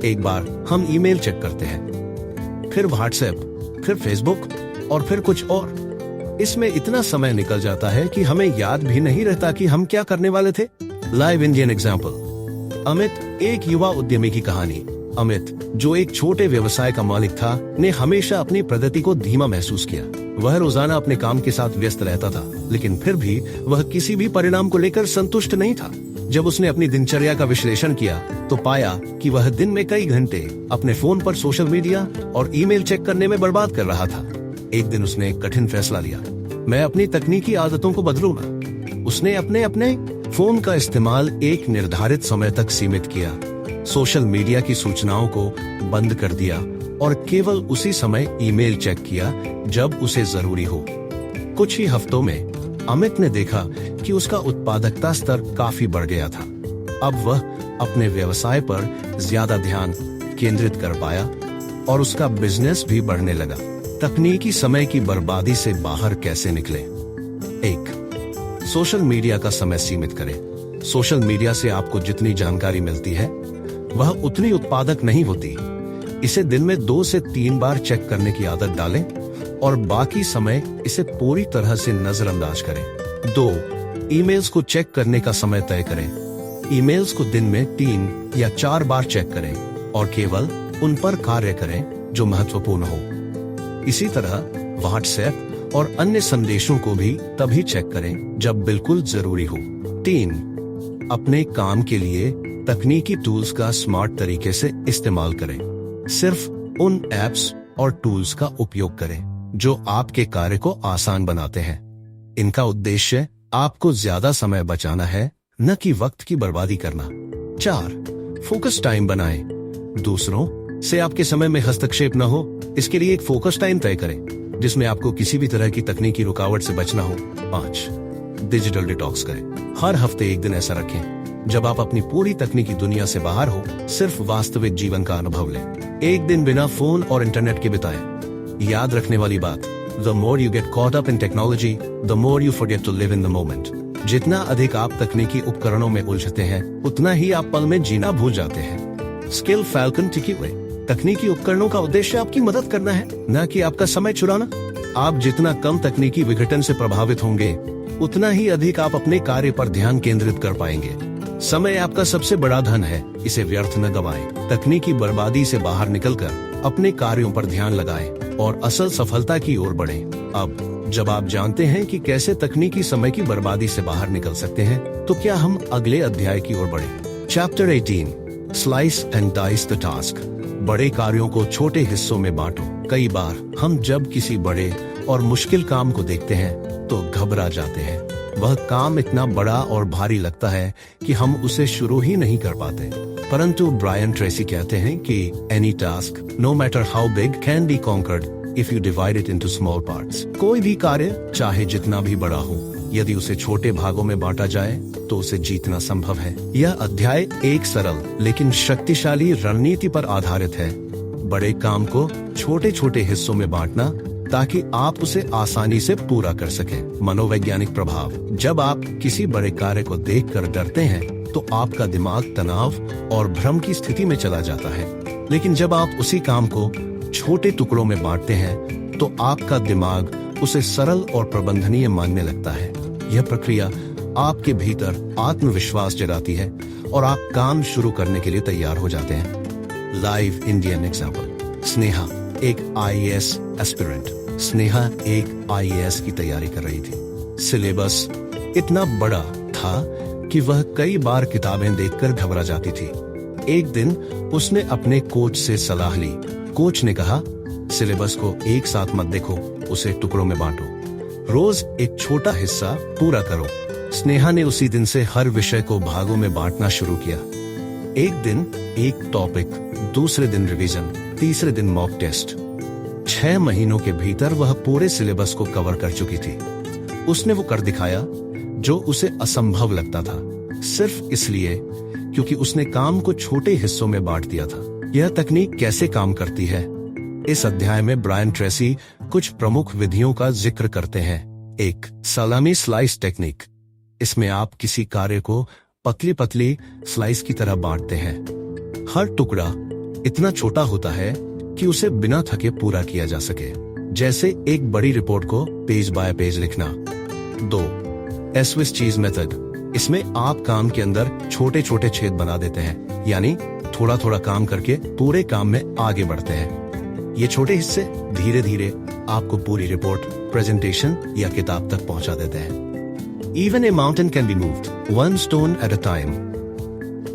एक बार हम ईमेल चेक करते हैं, फिर व्हाट्सएप, फिर फेसबुक और फिर कुछ और। इसमें इतना समय निकल जाता है कि हमें याद भी नहीं रहता कि हम क्या करने वाले थे। Live Indian example. अमित, एक युवा उद्यमी की कहानी। अमित, जो एक छोटे व्यवसाय का मालिक था, ने हमेशा अपनी प्रगति को धीमा महसूस किया। वह रोजाना अपने काम के साथ व्यस्त रहता था, लेकिन फिर भी वह किसी भी परिणाम को लेकर संतुष्ट नहीं था। जब उसने अपनी दिनचर्या का विश्लेषण किया तो पाया कि वह दिन में कई घंटे अपने फोन पर सोशल मीडिया और ईमेल चेक करने में बर्बाद कर रहा था। एक दिन उसने एक कठिन फैसला लिया, मैं अपनी तकनीकी आदतों को बदलूंगा। उसने अपने फोन का इस्तेमाल एक निर्धारित समय तक सीमित किया, सोशल मीडिया की सूचनाओं को बंद कर दिया और केवल उसी समय ईमेल चेक किया जब उसे जरूरी हो। कुछ ही हफ्तों में अमित ने देखा कि उसका उत्पादकता स्तर काफी बढ़ गया था। अब वह अपने व्यवसाय पर ज्यादा ध्यान केंद्रित कर पाया और उसका बिजनेस भी बढ़ने लगा। तकनीकी समय की बर्बादी से बाहर कैसे निकले? 1. सोशल मीडिया का समय सीमित करें। सोशल मीडिया से आपको जितनी जानकारी मिलती है, वह उतनी उत्पादक नहीं होती। इसे दिन में 2 से 3 बार चेक करने की आदत डालें और बाकी समय इसे पूरी तरह से नजरअंदाज करें। 2. ईमेल्स को चेक करने का समय तय करें। ईमेल्स को दिन में 3 या 4 बार चेक करें और केवल उन पर कार्य करें जो महत्वपूर्ण हो। इसी तरह व्हाट्सएप और अन्य संदेशों को भी तभी चेक करें जब बिल्कुल जरूरी हो। 3. अपने काम के लिए तकनीकी टूल्स का स्मार्ट तरीके से इस्तेमाल करें। सिर्फ उन एप्स और टूल्स का उपयोग करें जो आपके कार्य को आसान बनाते हैं। इनका उद्देश्य आपको ज्यादा समय बचाना है, न कि वक्त की बर्बादी करना। 4. फोकस टाइम बनाएं। दूसरों से आपके समय में हस्तक्षेप न हो, इसके लिए एक फोकस टाइम तय करें जिसमें आपको किसी भी तरह की तकनीकी रुकावट से बचना हो। 5. डिजिटल डिटॉक्स करें। हर हफ्ते एक दिन ऐसा रखें जब आप अपनी पूरी तकनीकी दुनिया से बाहर हो, सिर्फ वास्तविक जीवन का अनुभव लें। एक दिन बिना फोन और इंटरनेट के बिताएं। याद रखने वाली बात, the more you get caught up in technology, the more you forget to live in the moment. जितना अधिक आप तकनीकी उपकरणों में उलझते हैं, उतना ही आप पल में जीना भूल जाते हैं। स्किल फैल्कन टिकी हुए। तकनीकी उपकरणों का उद्देश्य आपकी मदद करना है, न कि आपका समय चुराना। आप जितना कम तकनीकी विघटन से प्रभावित होंगे, उतना ही अधिक आप अपने कार्य पर ध्यान केंद्रित कर पाएंगे। समय आपका सबसे बड़ा धन है, इसे व्यर्थ न गवाएं। तकनीकी बर्बादी से बाहर निकलकर अपने कार्यों पर ध्यान लगाएं और असल सफलता की ओर बढ़ें। अब जब आप जानते हैं कि कैसे तकनीकी समय की बर्बादी से बाहर निकल सकते हैं, तो क्या हम अगले अध्याय की ओर बढ़ें। Chapter 18, slice and dice the task. बड़े कार्यों को छोटे हिस्सों में बांटो। कई बार हम जब किसी बड़े और मुश्किल काम को देखते हैं तो घबरा जाते हैं। वह काम इतना बड़ा और भारी लगता है कि हम उसे शुरू ही नहीं कर पाते। परंतु ब्रायन ट्रेसी कहते हैं कि any task, no matter how big, can be conquered if you divide it into small parts. कोई भी कार्य चाहे जितना भी बड़ा हो, यदि उसे छोटे भागों में बांटा जाए तो उसे जीतना संभव है। यह अध्याय एक सरल लेकिन शक्तिशाली रणनीति पर आधारित है। बड़े काम को छोटे छोटे हिस्सों में बांटना ताकि आप उसे आसानी से पूरा कर सकें। मनोवैज्ञानिक प्रभाव। जब आप किसी बड़े कार्य को देखकर डरते हैं तो आपका दिमाग तनाव और भ्रम की स्थिति में चला जाता है। लेकिन जब आप उसी काम को छोटे टुकड़ों में बांटते हैं तो आपका दिमाग उसे सरल और प्रबंधनीय मानने लगता है। यह प्रक्रिया आपके भीतर आत्मविश्वास जगाती है और आप काम शुरू करने के लिए तैयार हो जाते हैं। Live Indian example. स्नेहा एक IAS एस्पिरेंट। स्नेहा एक IAS की तैयारी कर रही थी। सिलेबस इतना बड़ा था कि वह कई बार किताबें देखकर घबरा जाती थी। एक दिन उसने अपने कोच से सलाह ली। कोच ने कहा, सिलेबस को एक साथ मत देखो, उसे टुकड़ों में बांटो। रोज एक छोटा हिस्सा पूरा करो। स्नेहा ने उसी दिन से हर विषय को भागों में बांटना शुरू किया। एक दिन एक टॉपिक, दूसरे दिन रिवीजन, तीसरे दिन मॉक टेस्ट। 6 महीनों के भीतर वह पूरे सिलेबस को कवर कर चुकी थी। उसने वो कर दिखाया जो उसे असंभव लगता था, सिर्फ इसलिए क्योंकि उसने काम को छोटे हिस्सों में बांट दिया था। यह तकनीक कैसे काम करती है? इस अध्याय में ब्रायन ट्रेसी कुछ प्रमुख विधियों का जिक्र करते हैं। 1. सलामी स्लाइस टेक्निक। इसमें आप किसी कार्य को पतली पतली स्लाइस की तरह बांटते हैं। हर टुकड़ा इतना छोटा होता है कि उसे बिना थके पूरा किया जा सके, जैसे एक बड़ी रिपोर्ट को पेज बाय पेज लिखना। 2. Swiss cheese method. इसमें आप काम के अंदर छोटे छोटे छेद बना देते हैं, यानी थोड़ा थोड़ा काम करके पूरे काम में आगे बढ़ते हैं। ये छोटे हिस्से धीरे धीरे आपको पूरी रिपोर्ट, प्रेजेंटेशन या किताब तक पहुंचा देते हैं। Even a mountain can be moved, one stone at a time.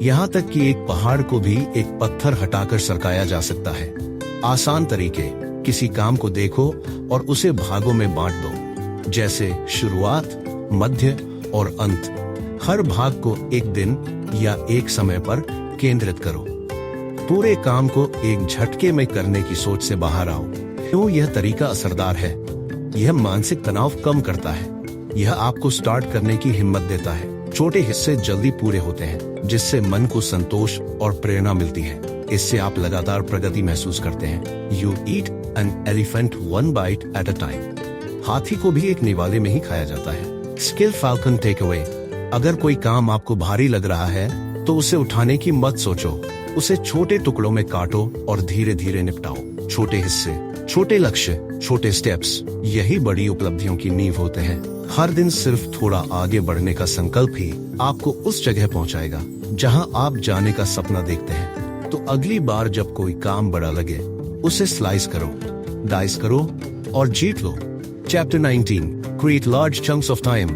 यहाँ तक कि एक पहाड़ को भी एक पत्थर हटाकर सरकाया जा सकता है। आसान तरीके। किसी काम को देखो और उसे भागों में बांट दो, जैसे शुरुआत, मध्य और अंत। हर भाग को एक दिन या एक समय पर केंद्रित करो। पूरे काम को एक झटके में करने की सोच से बाहर आओ। क्यों यह तरीका असरदार है? यह मानसिक तनाव कम करता है। यह आपको स्टार्ट करने की हिम्मत देता है। छोटे हिस्से जल्दी पूरे होते हैं, जिससे मन को संतोष और प्रेरणा मिलती है। इससे आप लगातार प्रगति महसूस करते हैं। You eat an elephant one bite at a time. हाथी को भी एक निवाले में ही खाया जाता है। Skill falcon take away. अगर कोई काम आपको भारी लग रहा है तो उसे उठाने की मत सोचो, उसे छोटे टुकड़ों में काटो और धीरे धीरे निपटाओ। छोटे हिस्से, छोटे लक्ष्य, छोटे स्टेप्स, यही बड़ी उपलब्धियों की नींव होते हैं। हर दिन सिर्फ थोड़ा आगे बढ़ने का संकल्प ही आपको उस जगह पहुंचाएगा जहां आप जाने का सपना देखते हैं। तो अगली बार जब कोई काम बड़ा लगे, उसे स्लाइस करो, डाइस करो और जीत लो। Chapter 19, create large chunks of time.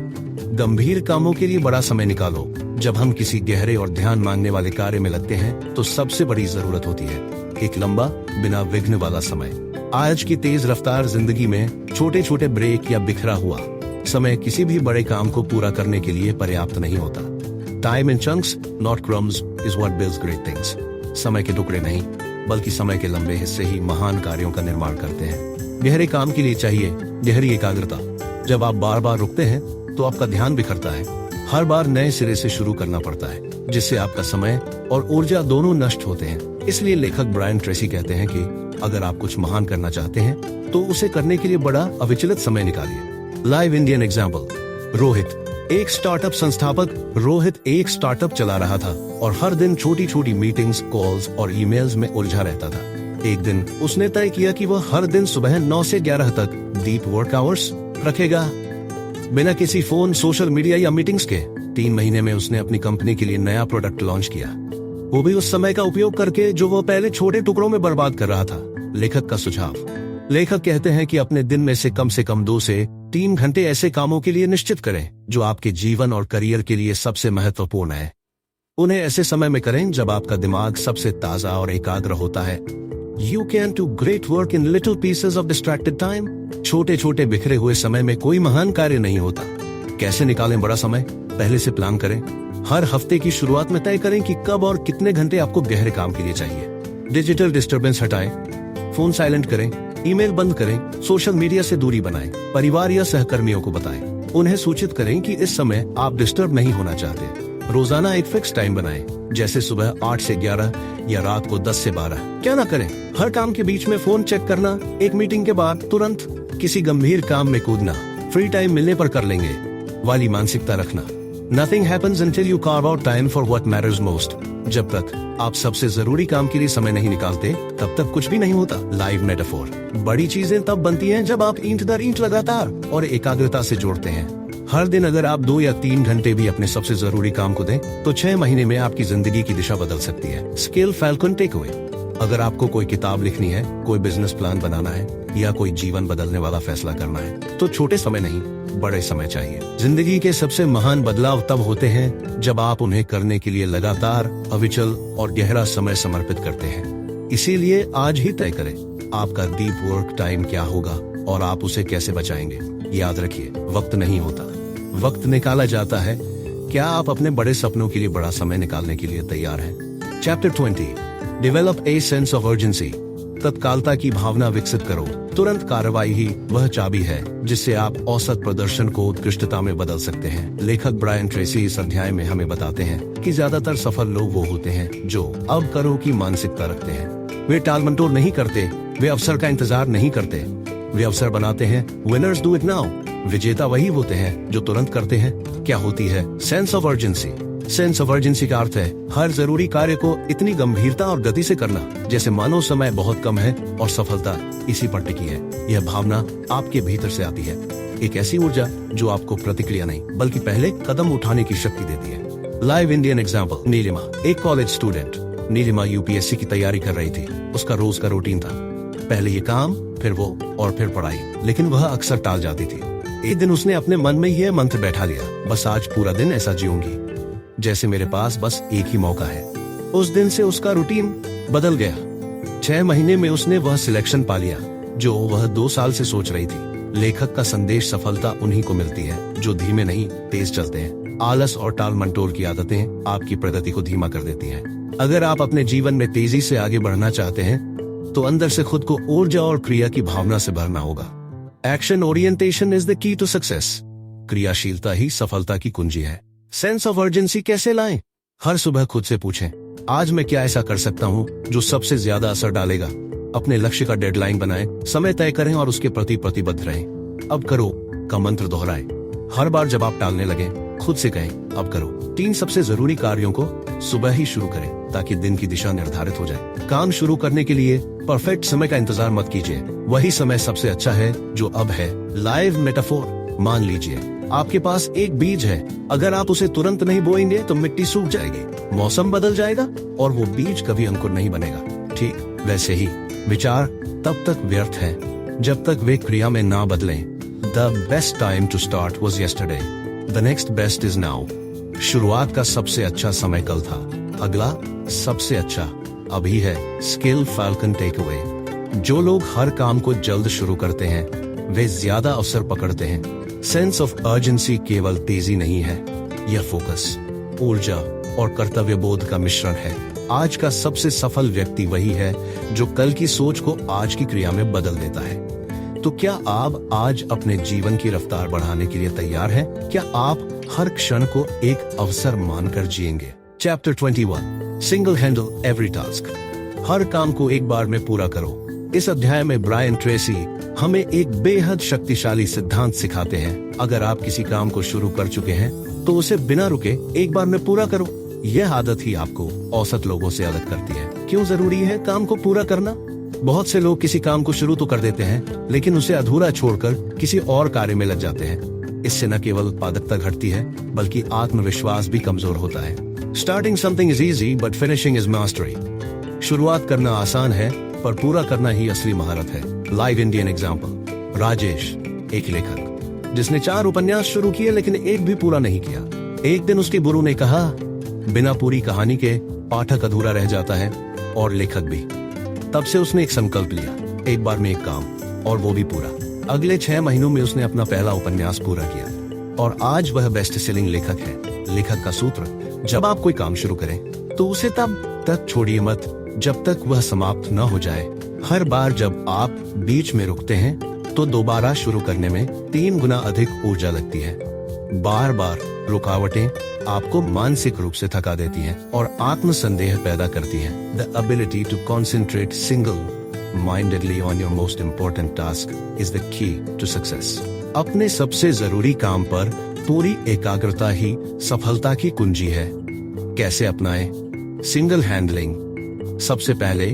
गंभीर कामों के लिए बड़ा समय निकालो। जब हम किसी गहरे और ध्यान मांगने वाले कार्य में लगते हैं तो सबसे बड़ी जरूरत होती है एक लंबा, बिना विघ्न वाला समय। आज की तेज रफ्तार जिंदगी में छोटे छोटे ब्रेक या बिखरा हुआ समय किसी भी बड़े काम को पूरा करने के लिए पर्याप्त नहीं होता। Time in chunks, not crumbs, is what builds great things. समय के टुकड़े नहीं, बल्कि समय के लंबे हिस्से ही महान कार्यों का निर्माण करते हैं। गहरे काम के लिए चाहिए गहरी एकाग्रता। जब आप बार बार रुकते हैं तो आपका ध्यान बिखरता है। हर बार नए सिरे से शुरू करना पड़ता है, जिससे आपका समय और ऊर्जा दोनों नष्ट होते हैं। इसलिए लेखक ब्रायन ट्रेसी कहते हैं कि अगर आप कुछ महान करना चाहते हैं तो उसे करने के लिए बड़ा अविचलित समय निकालिए। Live Indian example. रोहित एक स्टार्टअप संस्थापक। रोहित एक स्टार्टअप चला रहा था और हर दिन छोटी छोटी मीटिंग्स, कॉल्स और ईमेल्स में उलझा रहता था। एक दिन उसने तय किया कि वह हर दिन सुबह 9 से 11 तक डीप वर्क आवर्स रखेगा, बिना किसी फोन, सोशल मीडिया या मीटिंग्स के। 3 महीने में उसने अपनी कंपनी के लिए नया प्रोडक्ट लॉन्च किया, वो भी उस समय का उपयोग करके जो वह पहले छोटे टुकड़ों में बर्बाद कर रहा था। लेखक का सुझाव। लेखक कहते हैं कि अपने दिन में से कम 2 से 3 घंटे ऐसे कामों के लिए निश्चित करें जो आपके जीवन और करियर के लिए सबसे महत्वपूर्ण है। उन्हें ऐसे समय में करें जब आपका दिमाग सबसे ताजा और एकाग्र होता है। You can do great work in little pieces of distracted time. छोटे छोटे बिखरे हुए समय में कोई महान कार्य नहीं होता। कैसे निकालें बड़ा समय? पहले से प्लान करें। हर हफ्ते की शुरुआत में तय करें कि कब और कितने घंटे आपको गहरे काम के लिए चाहिए। डिजिटल डिस्टर्बेंस हटाएं, फोन साइलेंट करें, ईमेल बंद करें, सोशल मीडिया से दूरी बनाएं। परिवार या सहकर्मियों को बताएं, उन्हें सूचित करें कि इस समय आप डिस्टर्ब नहीं होना चाहते। रोजाना एक फिक्स टाइम बनाएं, जैसे सुबह 8 से 11 या रात को 10 से 12। क्या ना करें? हर काम के बीच में फोन चेक करना, एक मीटिंग के बाद तुरंत किसी गंभीर काम में कूदना, फ्री टाइम मिलने पर कर लेंगे वाली मानसिकता रखना। Nothing happens until you carve out time for what matters most. जब तक आप सबसे जरूरी काम के लिए समय नहीं निकालते, तब तक कुछ भी नहीं होता। Live metaphor. बड़ी चीजें तब बनती हैं जब आप ईंट दर ईंट लगातार और एकाग्रता से जोड़ते हैं। हर दिन अगर आप 2 या 3 घंटे भी अपने सबसे जरूरी काम को दें, तो 6 महीने में आपकी जिंदगी की दिशा बदल सकती है। Skill falcon take away. अगर आपको कोई किताब लिखनी है, कोई बिजनेस प्लान बनाना है या कोई जीवन बदलने वाला फैसला करना है, तो छोटे समय नहीं, बड़े समय चाहिए। जिंदगी के सबसे महान बदलाव तब होते हैं जब आप उन्हें करने के लिए लगातार, अविचल और गहरा समय समर्पित करते हैं। इसीलिए आज ही तय करें आपका डीप वर्क टाइम क्या होगा और आप उसे कैसे बचाएंगे। याद रखिए, वक्त नहीं होता, वक्त निकाला जाता है। क्या आप अपने बड़े सपनों के लिए बड़ा समय निकालने के लिए तैयार हैं? Chapter 20। Develop a sense of urgency. तत्कालता की भावना विकसित करो। तुरंत कार्रवाई ही वह चाबी है जिससे आप औसत प्रदर्शन को उत्कृष्टता में बदल सकते हैं। लेखक ब्रायन ट्रेसी इस अध्याय में हमें बताते हैं कि ज्यादातर सफल लोग वो होते हैं जो अब करो की मानसिकता रखते हैं। वे टालमटोल नहीं करते, वे अवसर का इंतजार नहीं करते, वे अवसर बनाते हैं। Winners do it now. विजेता वही होते हैं जो तुरंत करते हैं। क्या होती है sense of urgency? Sense of urgency का अर्थ है हर जरूरी कार्य को इतनी गंभीरता और गति से करना जैसे मानो समय बहुत कम है और सफलता इसी पर टिकी है। यह भावना आपके भीतर से आती है, एक ऐसी ऊर्जा जो आपको प्रतिक्रिया नहीं बल्कि पहले कदम उठाने की शक्ति देती है। Live Indian example. नीलिमा, एक कॉलेज स्टूडेंट। नीलिमा यूपीएससी की तैयारी कर रही थी। उसका रोज का रूटीन था, पहले ये काम, फिर वो और फिर पढ़ाई, लेकिन वह अक्सर टाल जाती थी। एक दिन उसने अपने मन में यह मंत्र बैठा लिया, बस आज पूरा दिन ऐसा जीऊंगी जैसे मेरे पास बस एक ही मौका है। उस दिन से उसका रूटीन बदल गया। 6 महीने में उसने वह सिलेक्शन पा लिया जो वह 2 साल से सोच रही थी। लेखक का संदेश, सफलता उन्हीं को मिलती है जो धीमे नहीं तेज चलते हैं। आलस और टाल मटोल की आदतें आपकी प्रगति को धीमा कर देती हैं। अगर आप अपने जीवन में तेजी से आगे बढ़ना चाहते हैं तो अंदर से खुद को ऊर्जा और क्रिया की भावना से भरना होगा। Action orientation is the key to success. क्रियाशीलता ही सफलता की कुंजी है। सेंस ऑफ अर्जेंसी कैसे लाएं? हर सुबह खुद से पूछें, आज मैं क्या ऐसा कर सकता हूँ जो सबसे ज्यादा असर डालेगा। अपने लक्ष्य का डेडलाइन बनाएं, समय तय करें और उसके प्रति प्रतिबद्ध रहें। अब करो का मंत्र दोहराएं। हर बार जब आप टालने लगें, खुद से कहें अब करो। 3 सबसे जरूरी कार्यों को सुबह ही शुरू करें ताकि दिन की दिशा निर्धारित हो जाए। काम शुरू करने के लिए परफेक्ट समय का इंतजार मत कीजिए, वही समय सबसे अच्छा है जो अब है। Live metaphor. मान लीजिए आपके पास एक बीज है, अगर आप उसे तुरंत नहीं बोएंगे तो मिट्टी सूख जाएगी, मौसम बदल जाएगा और वो बीज कभी अंकुर नहीं बनेगा। ठीक वैसे ही विचार तब तक व्यर्थ है जब तक वे क्रिया में ना बदलें। The best time to start was yesterday, the next best is now. शुरुआत का सबसे अच्छा समय कल था, अगला सबसे अच्छा अभी है। Skill falcon take away. जो लोग हर काम को जल्द शुरू करते हैं वे ज्यादा अवसर पकड़ते हैं। सेंस ऑफ अर्जेंसी केवल तेजी नहीं है, यह फोकस, ऊर्जा और कर्तव्य बोध का मिश्रण है। आज का सबसे सफल व्यक्ति वही है जो कल की सोच को आज की क्रिया में बदल देता है। तो क्या आप आज अपने जीवन की रफ्तार बढ़ाने के लिए तैयार हैं? क्या आप हर क्षण को एक अवसर मानकर जिएंगे? Chapter 21। Single handle every task. हर काम को एक बार में पूरा करो। इस अध्याय में ब्रायन ट्रेसी हमें एक बेहद शक्तिशाली सिद्धांत सिखाते हैं। अगर आप किसी काम को शुरू कर चुके हैं तो उसे बिना रुके एक बार में पूरा करो। यह आदत ही आपको औसत लोगों से अलग करती है। क्यों जरूरी है काम को पूरा करना? बहुत से लोग किसी काम को शुरू तो कर देते हैं, लेकिन उसे अधूरा छोड़कर किसी और कार्य में लग जाते हैं। इससे न केवल उत्पादकता घटती है, बल्कि आत्मविश्वास भी कमजोर होता है। Starting something is easy but finishing is mastery. शुरुआत करना आसान है, पर पूरा करना ही असली महारत है। Live Indian example. राजेश, एक लेखक जिसने 4 उपन्यास शुरू किए लेकिन एक भी पूरा नहीं किया। एक दिन उसके गुरु ने कहा, बिना पूरी कहानी के पाठक अधूरा रह जाता है और लेखक भी। तब से उसने एक संकल्प लिया, एक बार में एक काम, और वो भी पूरा। अगले 6 महीनों में उसने अपना पहला उपन्यास पूरा किया और आज वह बेस्ट सेलिंग लेखक है। लेखक का सूत्र, जब आप कोई काम शुरू करें तो उसे तब तक छोड़िए मत जब तक वह समाप्त न हो जाए। हर बार जब आप बीच में रुकते हैं तो दोबारा शुरू करने में 3 गुना अधिक ऊर्जा लगती है। बार बार रुकावटें आपको मानसिक रूप से थका देती हैं और आत्मसंदेह पैदा करती हैं। The ability to concentrate single mindedly on your most important task is the key to success. अपने सबसे जरूरी काम पर पूरी एकाग्रता ही सफलता की कुंजी है। कैसे अपनाएं? Single handling. सबसे पहले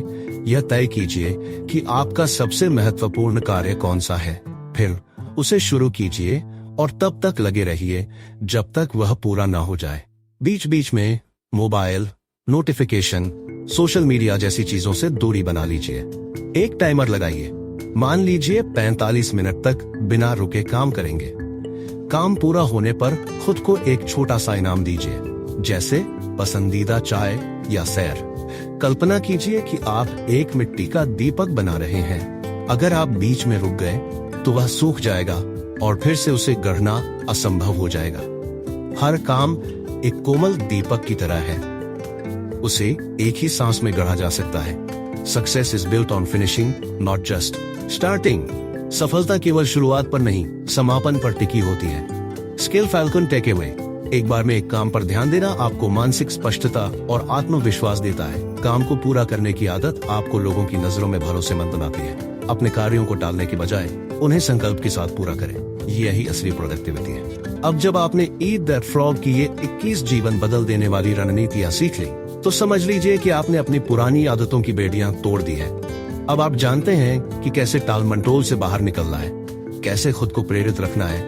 यह तय कीजिए कि आपका सबसे महत्वपूर्ण कार्य कौन सा है, फिर उसे शुरू कीजिए और तब तक लगे रहिए जब तक वह पूरा ना हो जाए। बीच बीच में मोबाइल, नोटिफिकेशन, सोशल मीडिया जैसी चीजों से दूरी बना लीजिए। एक टाइमर लगाइए, मान लीजिए 45 मिनट तक बिना रुके काम करेंगे। काम पूरा होने पर खुद को एक छोटा सा इनाम दीजिए, जैसे पसंदीदा चाय या सैर। कल्पना कीजिए कि आप एक मिट्टी का दीपक बना रहे हैं। अगर आप बीच में रुक गए तो वह सूख जाएगा और फिर से उसे गढ़ना असंभव हो जाएगा। हर काम एक कोमल दीपक की तरह है, उसे एक ही सांस में गढ़ा जा सकता है। Success is built on finishing, not just starting. सफलता केवल शुरुआत पर नहीं, समापन पर टिकी होती है। Skill falcon take away. एक बार में एक काम पर ध्यान देना आपको मानसिक स्पष्टता और आत्मविश्वास देता है। काम को पूरा करने की आदत आपको लोगों की नजरों में भरोसेमंद बनाती है। अपने कार्यों को टालने की बजाय उन्हें संकल्प के साथ पूरा करें, यही असली प्रोडक्टिविटी है। अब जब आपने ईट दैट फ्रॉग की ये 21 जीवन बदल देने वाली रणनीतियां सीख ली, तो समझ लीजिए कि आपने अपनी पुरानी आदतों की बेड़ियां तोड़ दी है। अब आप जानते हैं कि कैसे टालमटोल से बाहर निकलना है, कैसे खुद को प्रेरित रखना है,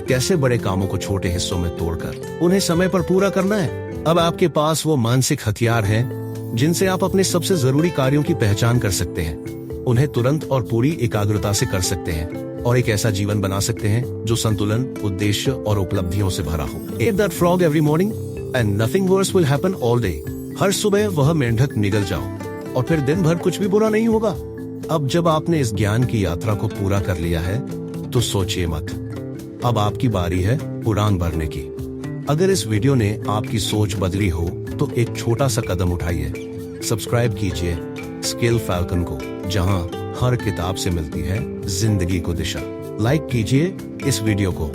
कैसे बड़े कामों को छोटे हिस्सों में तोड़कर उन्हें समय पर पूरा करना है। अब आपके पास वो मानसिक हथियार हैं जिनसे आप अपने सबसे जरूरी कार्यों की पहचान कर सकते हैं, उन्हें तुरंत और पूरी एकाग्रता से कर सकते हैं और एक ऐसा जीवन बना सकते हैं जो संतुलन, उद्देश्य और उपलब्धियों से भरा हो। Eat that frog every morning and nothing worse will happen all day। हर सुबह वह मेंढक निगल जाओ और फिर दिन भर कुछ भी बुरा नहीं होगा। अब जब आपने इस ज्ञान की यात्रा को पूरा कर लिया है तो सोचिए मत, अब आपकी बारी है उड़ान भरने की। अगर इस वीडियो ने आपकी सोच बदली हो तो एक छोटा सा कदम उठाइए। सब्सक्राइब कीजिए स्किल फैल्कन को, जहां हर किताब से मिलती है जिंदगी को दिशा। लाइक कीजिए इस वीडियो को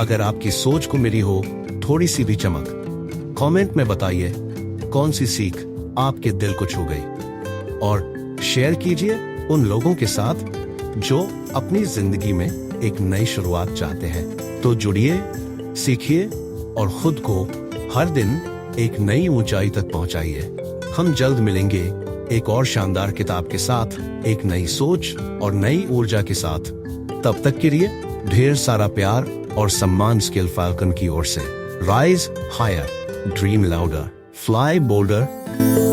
अगर आपकी सोच को मिली हो थोड़ी सी भी चमक। कमेंट में बताइए कौन सी सीख आपके दिल को छू गई, और शेयर कीजिए उन लोगों के साथ जो अपनी जिंदगी में एक नई शुरुआत चाहते हैं। तो जुड़िए, सीखिए और खुद को हर दिन एक नई ऊंचाई तक पहुंचाइए। हम जल्द मिलेंगे एक और शानदार किताब के साथ, एक नई सोच और नई ऊर्जा के साथ। तब तक के लिए ढेर सारा प्यार और सम्मान स्किल फैल्कन की ओर से। Rise higher, dream louder, fly boulder.